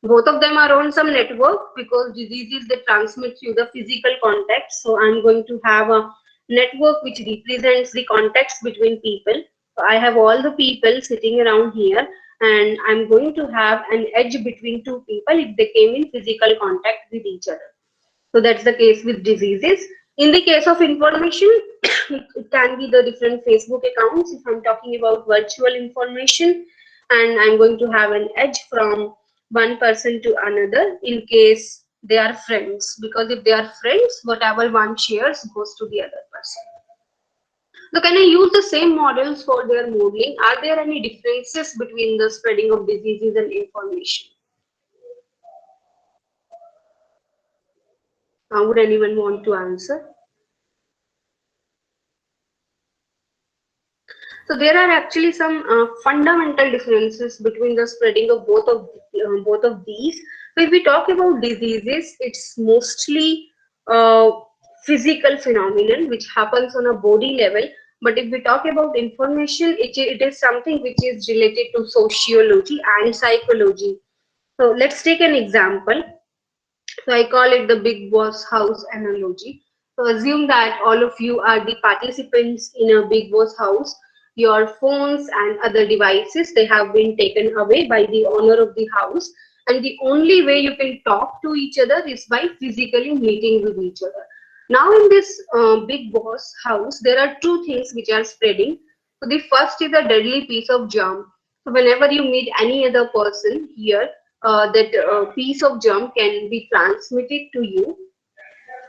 Both of them are on some network because diseases they transmit through the physical contact. So I'm going to have a network which represents the context between people. So I have all the people sitting around here and I'm going to have an edge between two people if they came in physical contact with each other. So that's the case with diseases. In the case of information, it can be the different Facebook accounts if I'm talking about virtual information, and I'm going to have an edge from one person to another in case they are friends, because if they are friends, whatever one shares goes to the other person. So can I use the same models for their modeling? Are there any differences between the spreading of diseases and information? Would anyone want to answer? So there are actually some fundamental differences between the spreading of both of these. So if we talk about diseases, it's mostly uh, physical phenomenon which happens on a body level. But if we talk about information, it is something which is related to sociology and psychology. So let's take an example. So I call it the big boss house analogy. So assume that all of you are the participants in a big boss house. Your phones and other devices, they have been taken away by the owner of the house. And the only way you can talk to each other is by physically meeting with each other. Now in this big boss house, there are two things which are spreading. So the first is a deadly piece of germ. So whenever you meet any other person here, that piece of germ can be transmitted to you.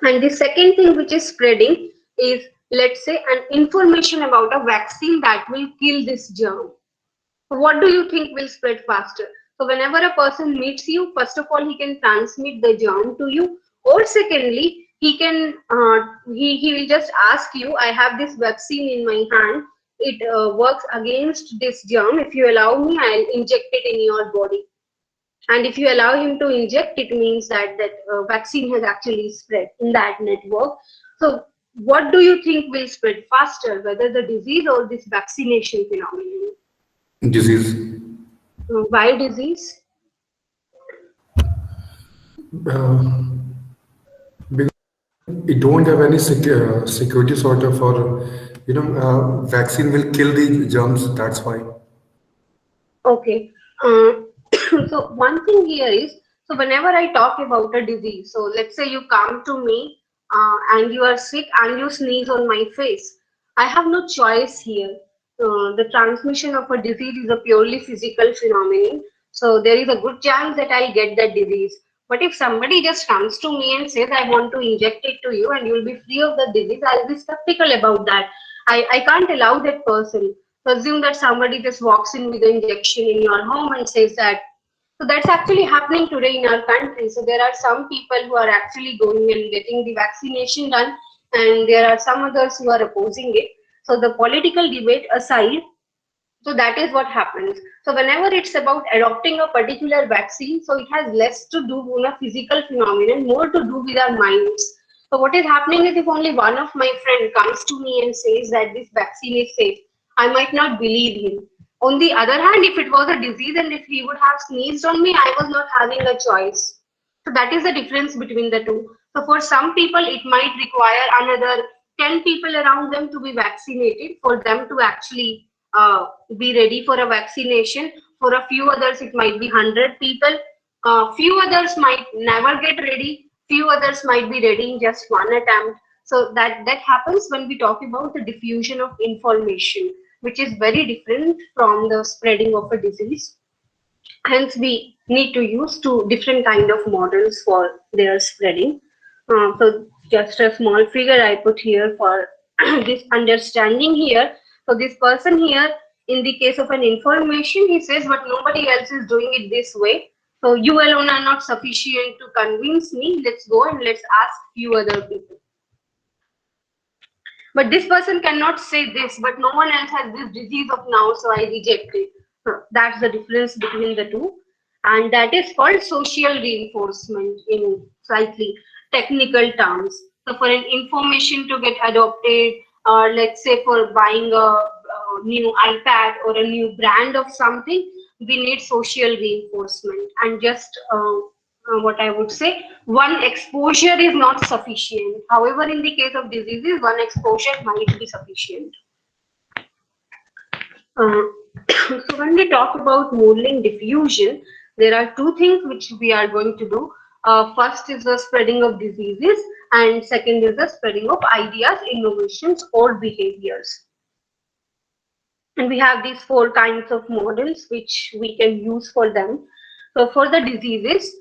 And the second thing which is spreading is, let's say, an information about a vaccine that will kill this germ. So what do you think will spread faster? So whenever a person meets you, first of all, he can transmit the germ to you, or secondly, he will just ask you, I have this vaccine in my hand. It works against this germ. If you allow me, I'll inject it in your body. And if you allow him to inject, it means that vaccine has actually spread in that network. So what do you think will spread faster, whether the disease or this vaccination phenomenon?
Disease.
Why disease?
Uh, because it don't have any security sort of, or vaccine will kill the germs. That's why.
Okay. Uh, so one thing here is, so whenever I talk about a disease, so let's say you come to me and you are sick and you sneeze on my face. I have no choice here. The transmission of a disease is a purely physical phenomenon. So there is a good chance that I'll get that disease. But if somebody just comes to me and says, I want to inject it to you and you'll be free of the disease, I'll be skeptical about that. I can't allow that person. So assume that somebody just walks in with an injection in your home and says that. So that's actually happening today in our country. So there are some people who are actually going and getting the vaccination done, and there are some others who are opposing it. So the political debate aside, so that is what happens. So whenever it's about adopting a particular vaccine, so it has less to do with a physical phenomenon, more to do with our minds. So what is happening is, if only one of my friend comes to me and says that this vaccine is safe, I might not believe him. On the other hand, if it was a disease and if he would have sneezed on me, I was not having a choice. So that is the difference between the two. So for some people, it might require another 10 people around them to be vaccinated for them to actually be ready for a vaccination. For a few others, it might be 100 people. Few others might never get ready. Few others might be ready in just one attempt. So that happens when we talk about the diffusion of information, which is very different from the spreading of a disease. Hence, we need to use two different kind of models for their spreading. So just a small figure I put here for this understanding here. So this person here, in the case of an information, he says, but nobody else is doing it this way. So you alone are not sufficient to convince me. Let's go and let's ask few other people. But this person cannot say this, but no one else has this disease of now, so I reject it. That's the difference between the two. And that is called social reinforcement in slightly technical terms. So for an information to get adopted, or let's say for buying a new iPad or a new brand of something, we need social reinforcement. And just what I would say, one exposure is not sufficient. However, in the case of diseases, one exposure might be sufficient. Uh, so when we talk about modeling diffusion, there are two things which we are going to do. First is the spreading of diseases, and second is the spreading of ideas, innovations, or behaviors. And we have these four kinds of models which we can use for them. So for the diseases,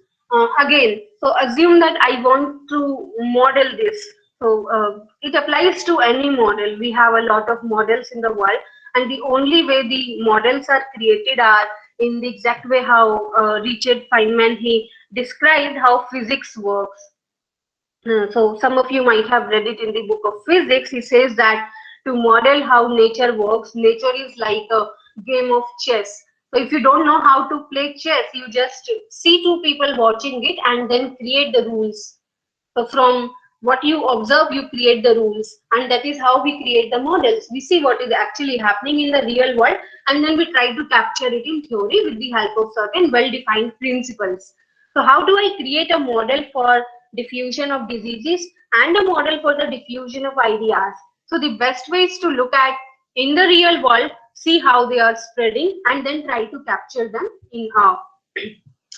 Again, so assume that I want to model this. So it applies to any model. We have a lot of models in the world, and the only way the models are created are in the exact way how Richard Feynman he described how physics works. So some of you might have read it in the book of physics. He says that to model how nature works, nature is like a game of chess. So if you don't know how to play chess, you just see two people watching it and then create the rules. So from what you observe, you create the rules, and that is how we create the models. We see what is actually happening in the real world, and then we try to capture it in theory with the help of certain well-defined principles. So how do I create a model for diffusion of diseases and a model for the diffusion of ideas? So the best way is to look at in the real world, see how they are spreading, and then try to capture them in a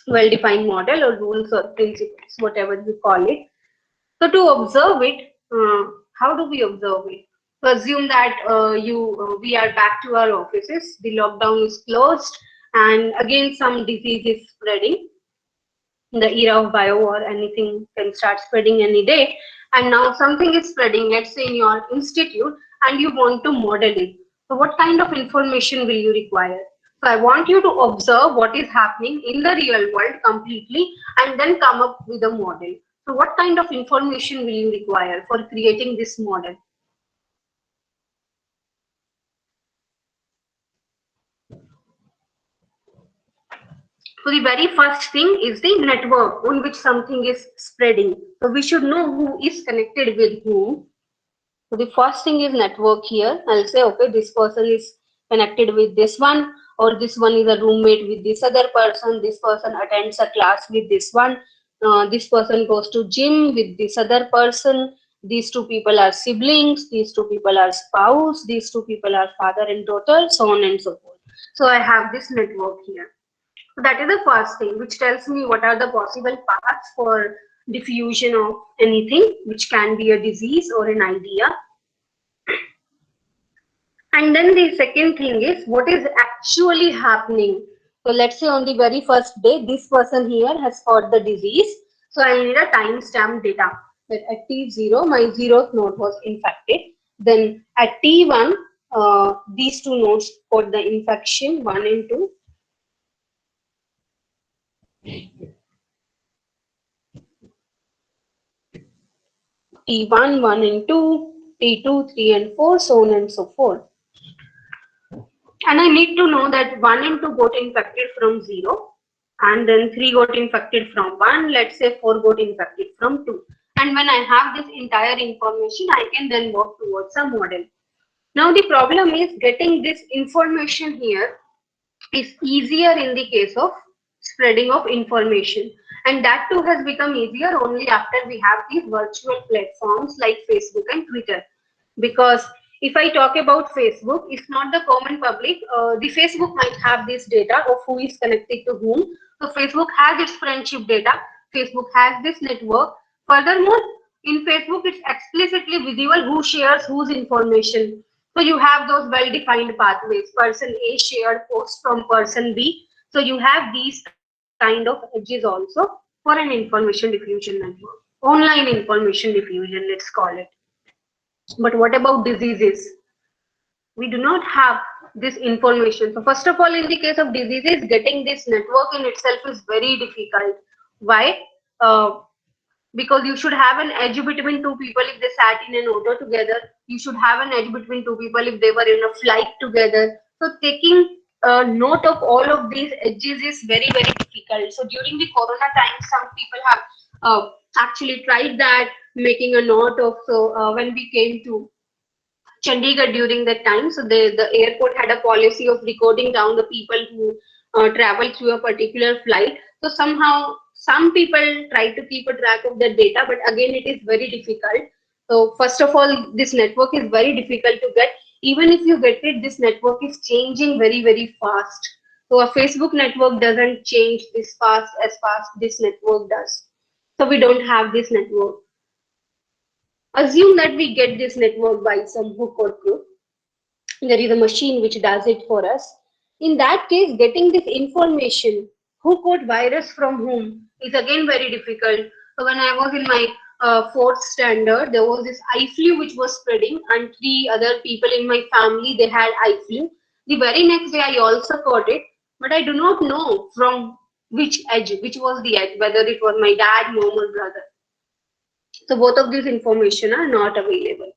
well-defined model or rules or principles, whatever you call it. So to observe it, how do we observe it? So assume that we are back to our offices, the lockdown is closed, and again some disease is spreading. In the era of biowar, anything can start spreading any day. And now something is spreading, let's say in your institute, and you want to model it. So what kind of information will you require? So I want you to observe what is happening in the real world completely and then come up with a model. So what kind of information will you require for creating this model? So the very first thing is the network on which something is spreading. So we should know who is connected with whom. So the first thing is network here. I'll say, okay, this person is connected with this one, or this one is a roommate with this other person. This person attends a class with this one. This person goes to gym with this other person. These two people are siblings. These two people are spouse. These two people are father and daughter, so on and so forth. So I have this network here. So that is the first thing, which tells me what are the possible paths for diffusion of anything, which can be a disease or an idea. And then the second thing is what is actually happening. So let's say on the very first day, this person here has got the disease. So I need a timestamp data that at T0, my 0th node was infected. Then at T1, these two nodes got the infection, 1 and 2. T1, 1 and 2, T2, 3 and 4, so on and so forth. And I need to know that 1 and 2 got infected from 0, and then 3 got infected from 1, let's say 4 got infected from 2. And when I have this entire information, I can then work towards a model. Now the problem is getting this information here is easier in the case of spreading of information. And that too has become easier only after we have these virtual platforms like Facebook and Twitter. Because if I talk about Facebook, it's not the common public. The Facebook might have this data of who is connected to whom. So Facebook has its friendship data. Facebook has this network. Furthermore, in Facebook, it's explicitly visible who shares whose information. So you have those well-defined pathways. Person A shared post from person B. So you have these kind of edges also for an information diffusion network. Online information diffusion, let's call it. But what about diseases? We do not have this information. So first of all, in the case of diseases, getting this network in itself is very difficult. Why? Because you should have an edge between two people if they sat in an auto together. You should have an edge between two people if they were in a flight together. So taking note of all of these edges is very, very difficult. So during the corona time, some people have actually tried that, making a note of, so when we came to Chandigarh during that time. So the airport had a policy of recording down the people who travel through a particular flight. So somehow some people try to keep a track of their data, but again it is very difficult. So first of all, this network is very difficult to get. Even if you get it, this network is changing very, very fast. So a Facebook network doesn't change this fast this network does. So we don't have this network. Assume that we get this network by some hook or crook. There is a machine which does it for us. In that case, getting this information who caught virus from whom is again very difficult. So when I was in my fourth standard, there was this eye flu which was spreading, and three other people in my family they had eye flu. The very next day, I also caught it, but I do not know from which edge, which was the edge, whether it was my dad, mom, or brother. So both of these information are not available.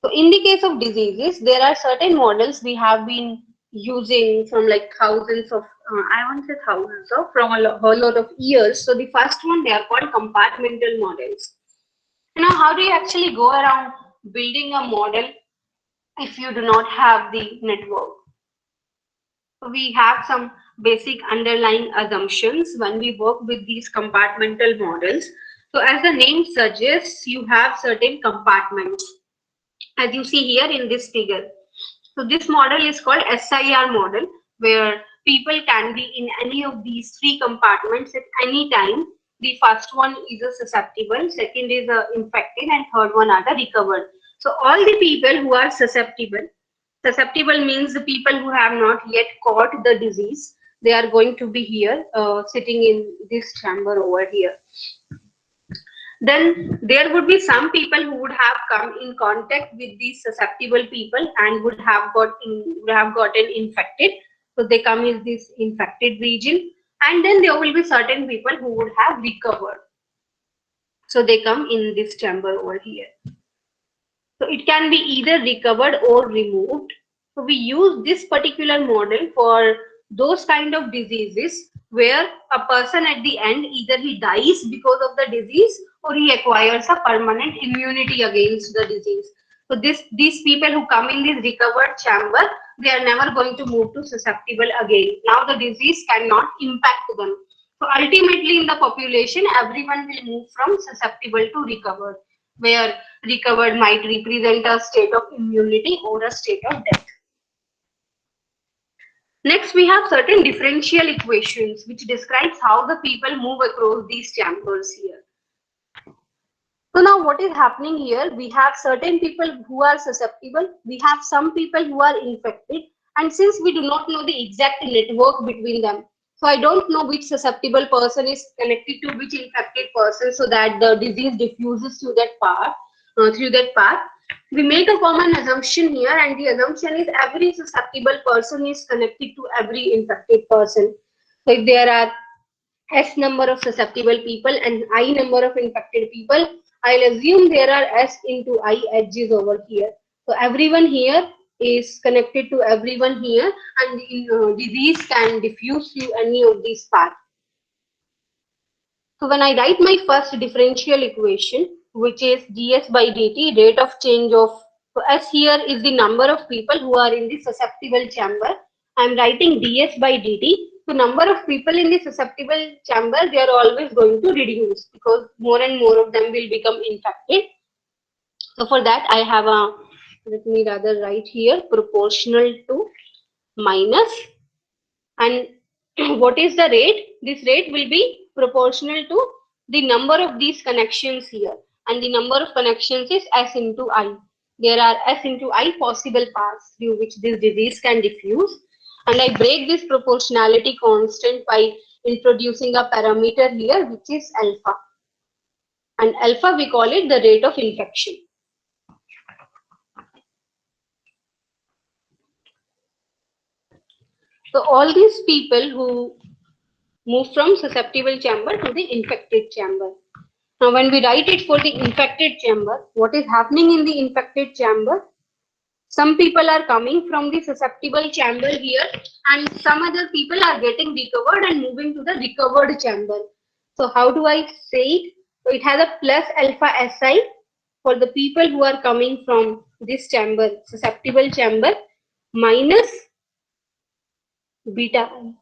So in the case of diseases, there are certain models we have been using from like thousands of, I won't say thousands of, from a whole lot of years. So the first one, they are called compartmental models. How do you actually go around building a model if you do not have the network? So we have some basic underlying assumptions when we work with these compartmental models. So as the name suggests, you have certain compartments, as you see here in this figure. So this model is called SIR model, where people can be in any of these three compartments at any time. The first one is a susceptible, second is a infected, and third one are the recovered. So all the people who are susceptible means the people who have not yet caught the disease, they are going to be here, sitting in this chamber over here. Then there would be some people who would have come in contact with these susceptible people and would have gotten infected. So they come in this infected region, and then there will be certain people who would have recovered. So they come in this chamber over here. So it can be either recovered or removed. So we use this particular model for those kind of diseases where a person at the end either he dies because of the disease or he acquires a permanent immunity against the disease. So these people who come in this recovered chamber, they are never going to move to susceptible again. Now the disease cannot impact them. So ultimately in the population, everyone will move from susceptible to recovered, where recovered might represent a state of immunity or a state of death. Next, we have certain differential equations which describes how the people move across these chambers here. So now what is happening here? We have certain people who are susceptible, we have some people who are infected, and since we do not know the exact network between them, so I don't know which susceptible person is connected to which infected person so that the disease diffuses through that path. We make a common assumption here, and the assumption is every susceptible person is connected to every infected person. So if there are S number of susceptible people and I number of infected people, I'll assume there are S into I edges over here. So everyone here is connected to everyone here, and the disease can diffuse through any of these paths. So when I write my first differential equation, which is ds by dt, rate of change of, so S here is the number of people who are in the susceptible chamber. I am writing ds by dt. So number of people in the susceptible chamber, they are always going to reduce because more and more of them will become infected. So for that I have a, let me rather write here, proportional to minus, and what is the rate? This rate will be proportional to the number of these connections here, and the number of connections is S into I. There are S into I possible paths through which this disease can diffuse, and I break this proportionality constant by introducing a parameter here which is alpha, and alpha we call it the rate of infection. So all these people who move from susceptible chamber to the infected chamber. Now, when we write it for the infected chamber, what is happening in the infected chamber? Some people are coming from the susceptible chamber here, and some other people are getting recovered and moving to the recovered chamber. So, how do I say it? So, it has a plus alpha Si for the people who are coming from this chamber, susceptible chamber, minus beta I.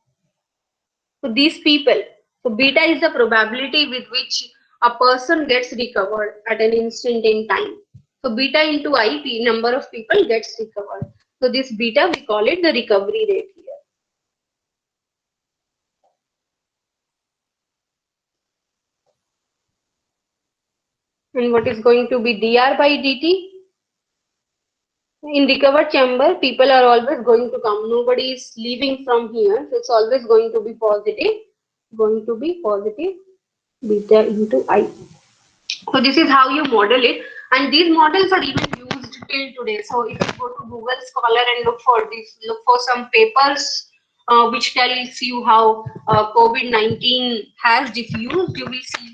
So these people, so beta is the probability with which a person gets recovered at an instant in time. So beta into I, number of people gets recovered. So this beta, we call it the recovery rate here. And what is going to be dr by dt? In recovered chamber, people are always going to come. Nobody is leaving from here. So it's always going to be positive. Going to be positive beta into I. So this is how you model it, and these models are even used till today. So if you go to Google Scholar and look for this, look for some papers which tells you how COVID-19 has diffused, you will see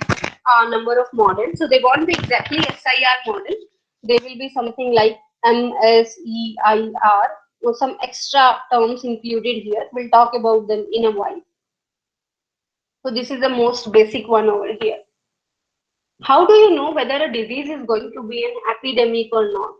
a number of models. So they won't be exactly SIR model. They will be something like MSEIR or some extra terms included here. We'll talk about them in a while. So this is the most basic one over here. How do you know whether a disease is going to be an epidemic or not?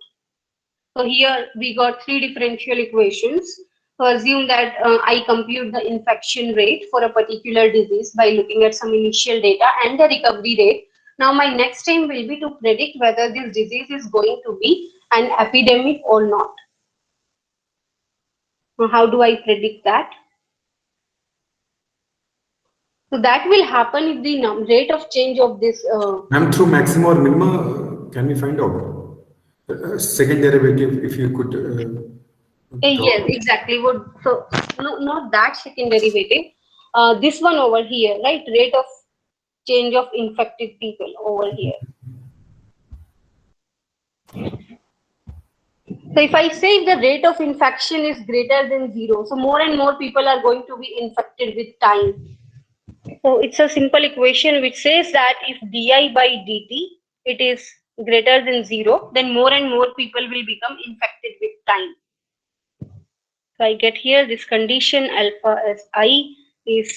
So here we got three differential equations. So assume that I compute the infection rate for a particular disease by looking at some initial data and the recovery rate. Now my next aim will be to predict whether this disease is going to be an epidemic or not. Now how do I predict that? So that will happen if the rate of change of this
Ma'am, through maxima or minima, can we find out? Second derivative, if you could
Yes,
talk.
exactly. Would so no, not that second derivative. This one over here, right? Rate of change of infected people over here. So if I say if the rate of infection is greater than zero, so more and more people are going to be infected with time. So it's a simple equation which says that if di by dt it is greater than zero, then more and more people will become infected with time. So I get here this condition alpha as I is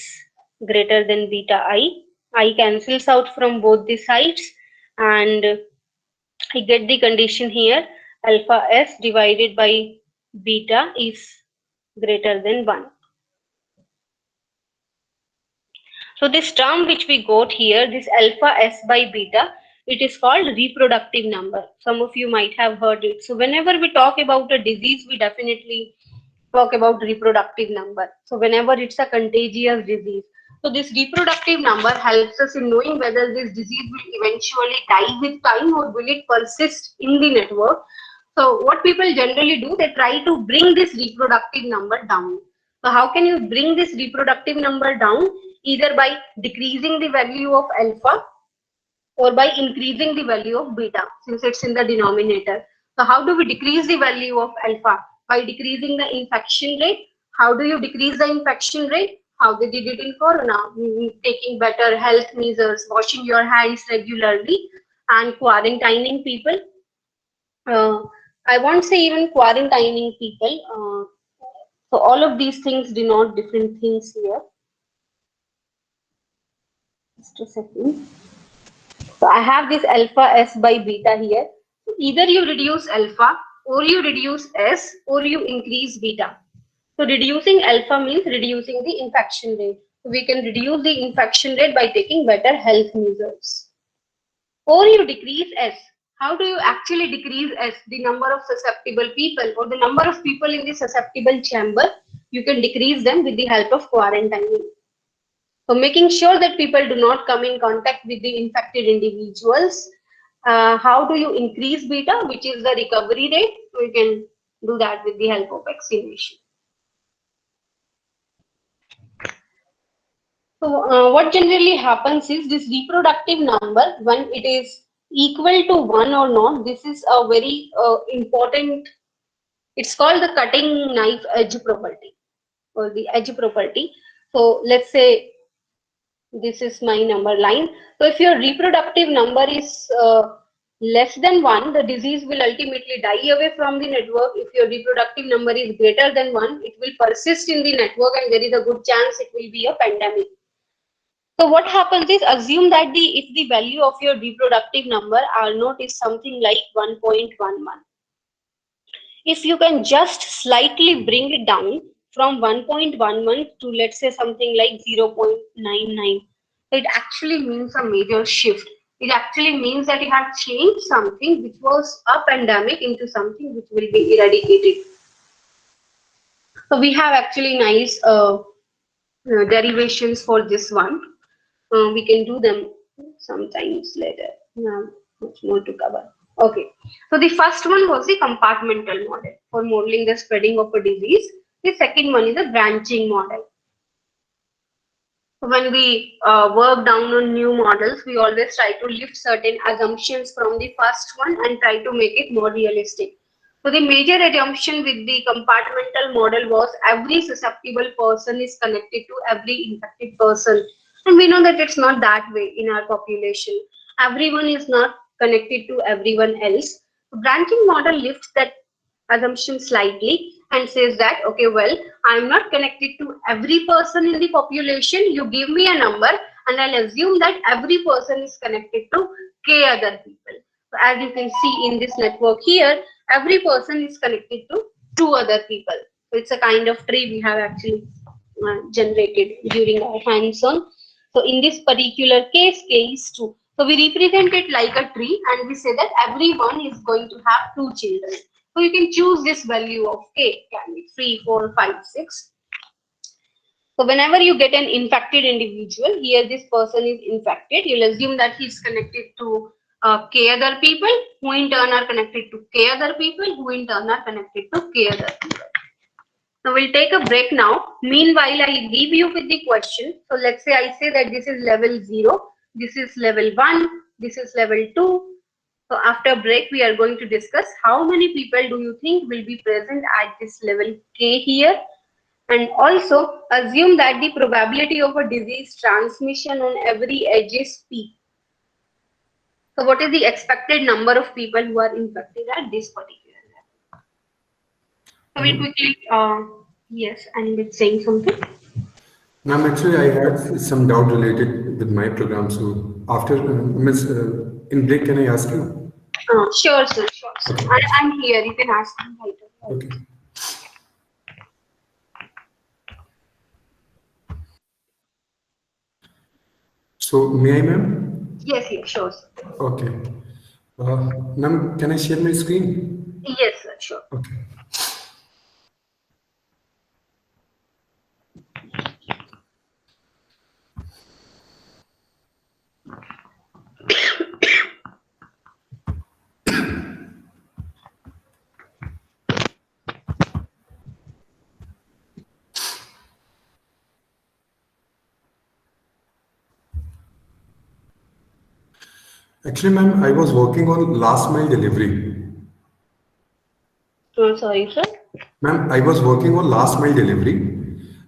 greater than beta I. I cancels out from both the sides and I get the condition here alpha s divided by beta is greater than 1. So this term which we got here, this alpha s by beta, it is called reproductive number. Some of you might have heard it. So whenever we talk about a disease, we definitely talk about reproductive number. So whenever it's a contagious disease, so this reproductive number helps us in knowing whether this disease will eventually die with time or will it persist in the network. So what people generally do, they try to bring this reproductive number down. So how can you bring this reproductive number down? Either by decreasing the value of alpha or by increasing the value of beta since it's in the denominator. So how do we decrease the value of alpha? By decreasing the infection rate. How do you decrease the infection rate? How they did it in corona, taking better health measures, washing your hands regularly and quarantining people. I won't say even quarantining people. So all of these things denote different things here. Just a second. So I have this alpha s by beta here. So either you reduce alpha or you reduce s or you increase beta. So reducing alpha means reducing the infection rate. So we can reduce the infection rate by taking better health measures. Or you decrease S. How do you actually decrease S? The number of susceptible people or the number of people in the susceptible chamber, you can decrease them with the help of quarantining. So making sure that people do not come in contact with the infected individuals. How do you increase beta, which is the recovery rate? So you can do that with the help of vaccination. So what generally happens is this reproductive number, when it is equal to 1 or not, this is a very important, it's called the cutting knife edge property or the edge property. So let's say this is my number line. So if your reproductive number is less than 1, the disease will ultimately die away from the network. If your reproductive number is greater than 1, it will persist in the network and there is a good chance it will be a pandemic. So what happens is assume that if the value of your reproductive number R naught is something like 1.11. If you can just slightly bring it down from 1.11 to let's say something like 0.99, it actually means a major shift. It actually means that you have changed something which was a pandemic into something which will be eradicated. So we have actually nice derivations for this one. We can do them sometimes later. Yeah, much more to cover. Okay. So the first one was the compartmental model for modeling the spreading of a disease. The second one is the branching model. When we work down on new models, we always try to lift certain assumptions from the first one and try to make it more realistic. So the major assumption with the compartmental model was every susceptible person is connected to every infected person. And we know that it's not that way in our population. Everyone is not connected to everyone else. The branching model lifts that assumption slightly and says that, okay, well, I'm not connected to every person in the population. You give me a number and I'll assume that every person is connected to k other people. So as you can see in this network here, every person is connected to two other people. So it's a kind of tree we have actually generated during our hands-on. So in this particular case, k is 2. So we represent it like a tree and we say that everyone is going to have two children. So you can choose this value of k, can be 3, 4, 5, 6. So whenever you get an infected individual, here this person is infected, you'll assume that he's connected to k other people, who in turn are connected to k other people, who in turn are connected to k other people. Now we'll take a break now. Meanwhile, I leave you with the question. So let's say I say that this is level 0, this is level 1, this is level 2. So after break, we are going to discuss how many people do you think will be present at this level K here, and also assume that the probability of a disease transmission on every edge is P. So what is the expected number of people who are infected at this particular level? So we quickly, yes, and it's saying something.
Ma'am, actually, I had some doubt related with my program. So after, Miss, in break, can I ask you?
Sure, sir, sure, sir.
Okay.
I'm here. You can ask me later.
Okay. So may I, ma'am?
Yes, yes, sure, sir.
Okay. Ma'am, can I share my screen?
Yes, sir, sure.
Okay. Actually, ma'am, I was working on last mile delivery.
Sorry, sir.
Ma'am, I was working on last mile delivery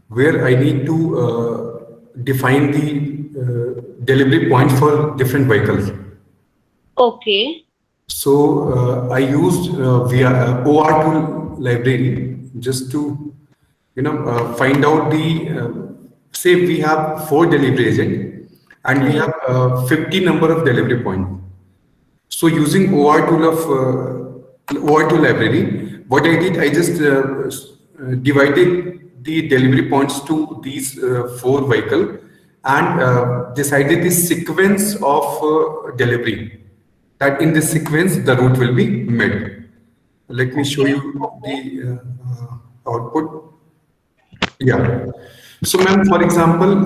where I need to define the delivery point for different vehicles.
Okay.
So I used via OR2 library just to find out the say we have 4 delivery agent and we have 50 number of delivery point. So using OR2 library, what I did, I just divided the delivery points to these 4 vehicle and decided the sequence of delivery. That in this sequence, the route will be made. Let me show you the output. Yeah. So, ma'am, for example,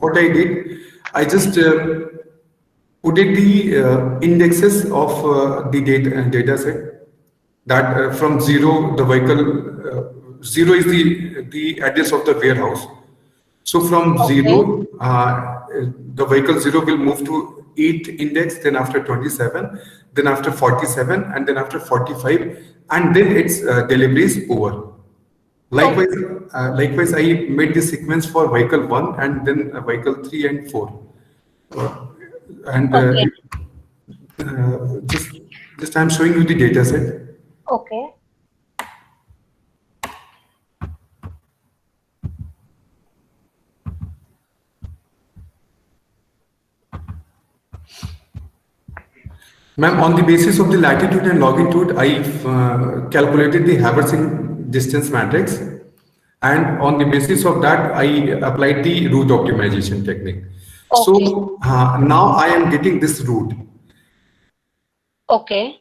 what I did, I just put it the indexes of the data set that from 0 the vehicle 0 is the address of the warehouse. So from
Okay.
0 the vehicle 0 will move to 8 index, then after 27, then after 47, and then after 45, and then its delivery is over. Likewise, likewise, I made the sequence for vehicle 1 and then vehicle 3 and 4. And
Okay.
just I'm showing you the data set.
Okay.
Ma'am, on the basis of the latitude and longitude, I calculated the Haversing distance matrix, and on the basis of that, I applied the route optimization technique.
Okay.
So now I am getting this route.
Okay.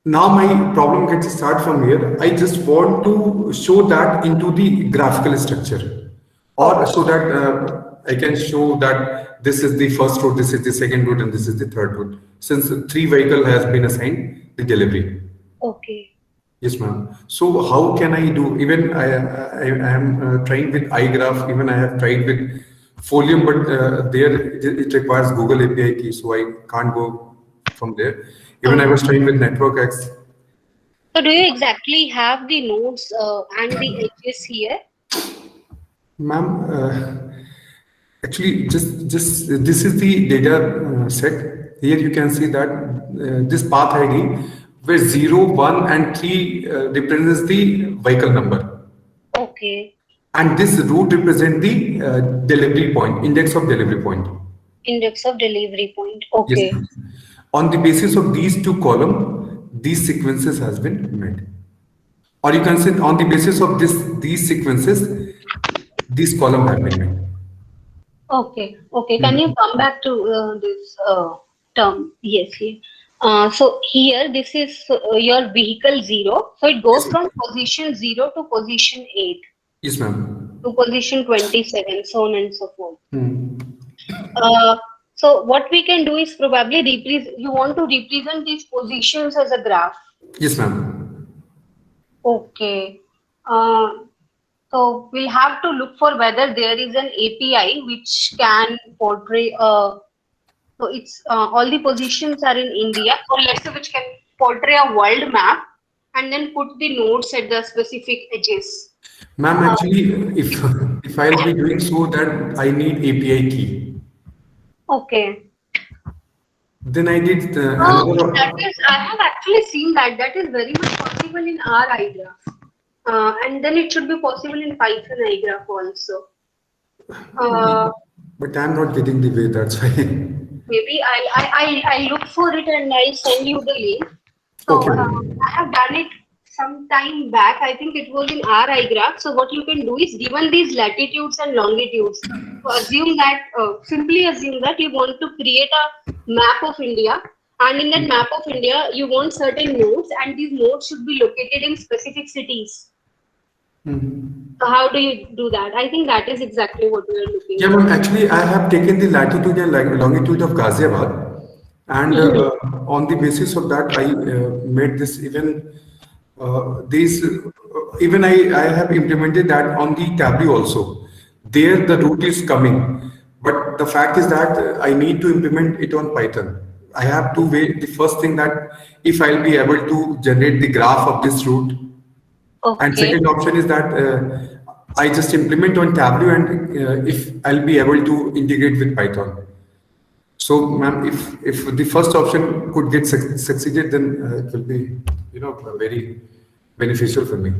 Now my problem gets start from here. I just want to show that into the graphical structure, or
Okay.
so that I can show that this is the first route, this is the second route, and this is the third route. Since 3 vehicle has been assigned the delivery.
Okay.
Yes, ma'am. So how can I do? Even I am trying with iGraph. Even I have tried with Folium, but there it requires Google API key, so I can't go from there. Even I was trying with NetworkX.
So do you exactly have the nodes and the edges here?
Ma'am, actually, just this is the data set. Here you can see that this path ID where 0, 1, and 3 represents the vehicle number.
Okay.
And this route represent the delivery point, index of delivery point.
Index of delivery point.
Yes,
Okay.
ma'am. On the basis of these two columns, these sequences has been made. Or you can say on the basis of these sequences, these column have been made.
Okay. Okay. Can you
Mhm.
come back to this term? Yes. Yes. So here, this is your vehicle 0. So it
Yes,
goes
ma'am.
from position 0 to position 8
Yes, ma'am.
to position 27, so on and so forth.
Hmm.
Uh, so what we can do is probably represent, you want to represent these positions as a graph.
Yes, ma'am.
Okay. Uh, so we'll have to look for whether there is an API which can portray so it's all the positions are in India, or let's say which can portray a world map and then put the nodes at the specific edges.
Ma'am,
Uh,
actually, if I'll be doing so, that I need API key.
okay.
Then I did
That
another.
is, I have actually seen that. That is very much possible in R iGraph. And then it should be possible in Python iGraph also. Uh,
But I'm not getting the way. That's why.
maybe I'll look for it and I'll send you the link. So
Okay, ma'am.
I have done it some time back. I think it was in R iGraph. So what you can do is given these latitudes and longitudes, so assume that simply assume that you want to create a map of India, and in that map of India you want certain nodes, and these nodes should be located in specific cities. So how do you do that? I think that is exactly what we are looking
Yeah,
for.
ma'am. Actually, I have taken the latitude and longitude of Ghaziabad, and
Mhm.
on the basis of that, I made this even these even I have implemented that on the Tableau also. There, the route is coming, but the fact is that I need to implement it on Python. I have to wait. The first thing that if I'll be able to generate the graph of this route, and
Okay.
second option is that I just implement on Tableau and if I'll be able to integrate with Python. So, ma'am, if the first option could get succeeded, then it will be, very beneficial for me.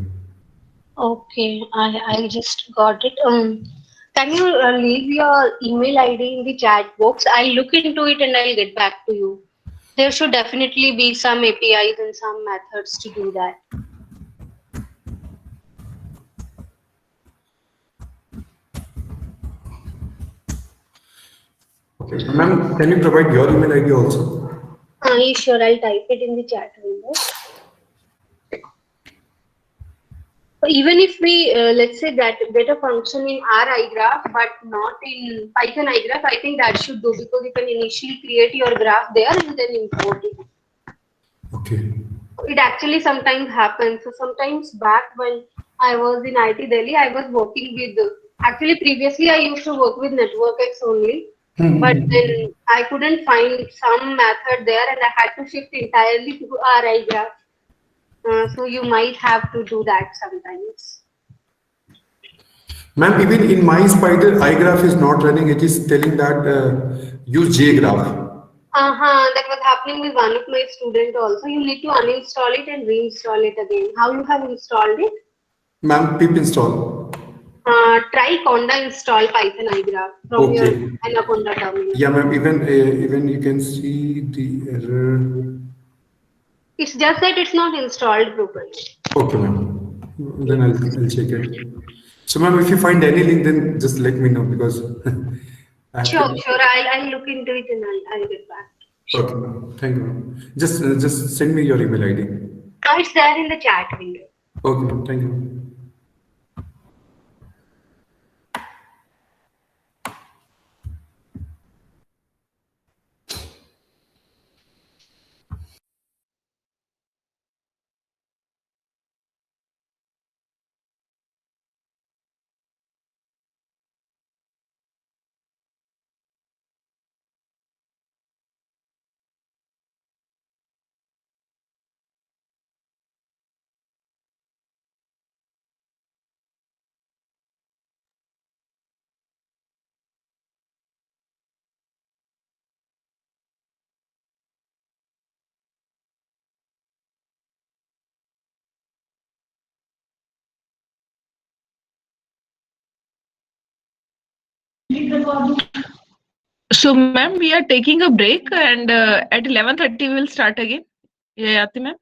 Okay, I just got it. Can you leave your email ID in the chat box? I'll look into it and I'll get back to you. There should definitely be some APIs and some methods to do that.
Okay, ma'am, can you provide your email ID also?
Sure, I'll type it in the chat window. So even if we, let's say that get a function in R iGraph, but not in Python iGraph, I think that should do because you can initially create your graph there and then import it.
Okay.
It actually sometimes happens. So sometimes back when I was in IT Delhi, I was working with, actually previously I used to work with NetworkX only, but then I couldn't find some method there and I had to shift entirely to RI graph. So you might have to do that sometimes.
Ma'am, even in my Spider, iGraph is not running. It is telling that use JGraph.
That was happening with one of my students also. You need to uninstall it and reinstall it again. How you have installed it?
Ma'am, pip install.
Try conda install Python iGraph from your
Okay.
Anaconda terminal.
Yeah, ma'am. Even you can see the error.
It's just that it's not installed properly.
Okay, ma'am. Then I'll check it. So, ma'am, if you find any link, then just let me know because I have
Sure,
to.
sure. I'll look into it and I'll get back.
Okay, ma'am. Thank you, ma'am. Just send me your email ID.
It's there in the chat window.
Okay, ma'am. Thank you.
So, ma'am, we are taking a break, and at 11:30 we will start again. Yeah, Yati, ma'am.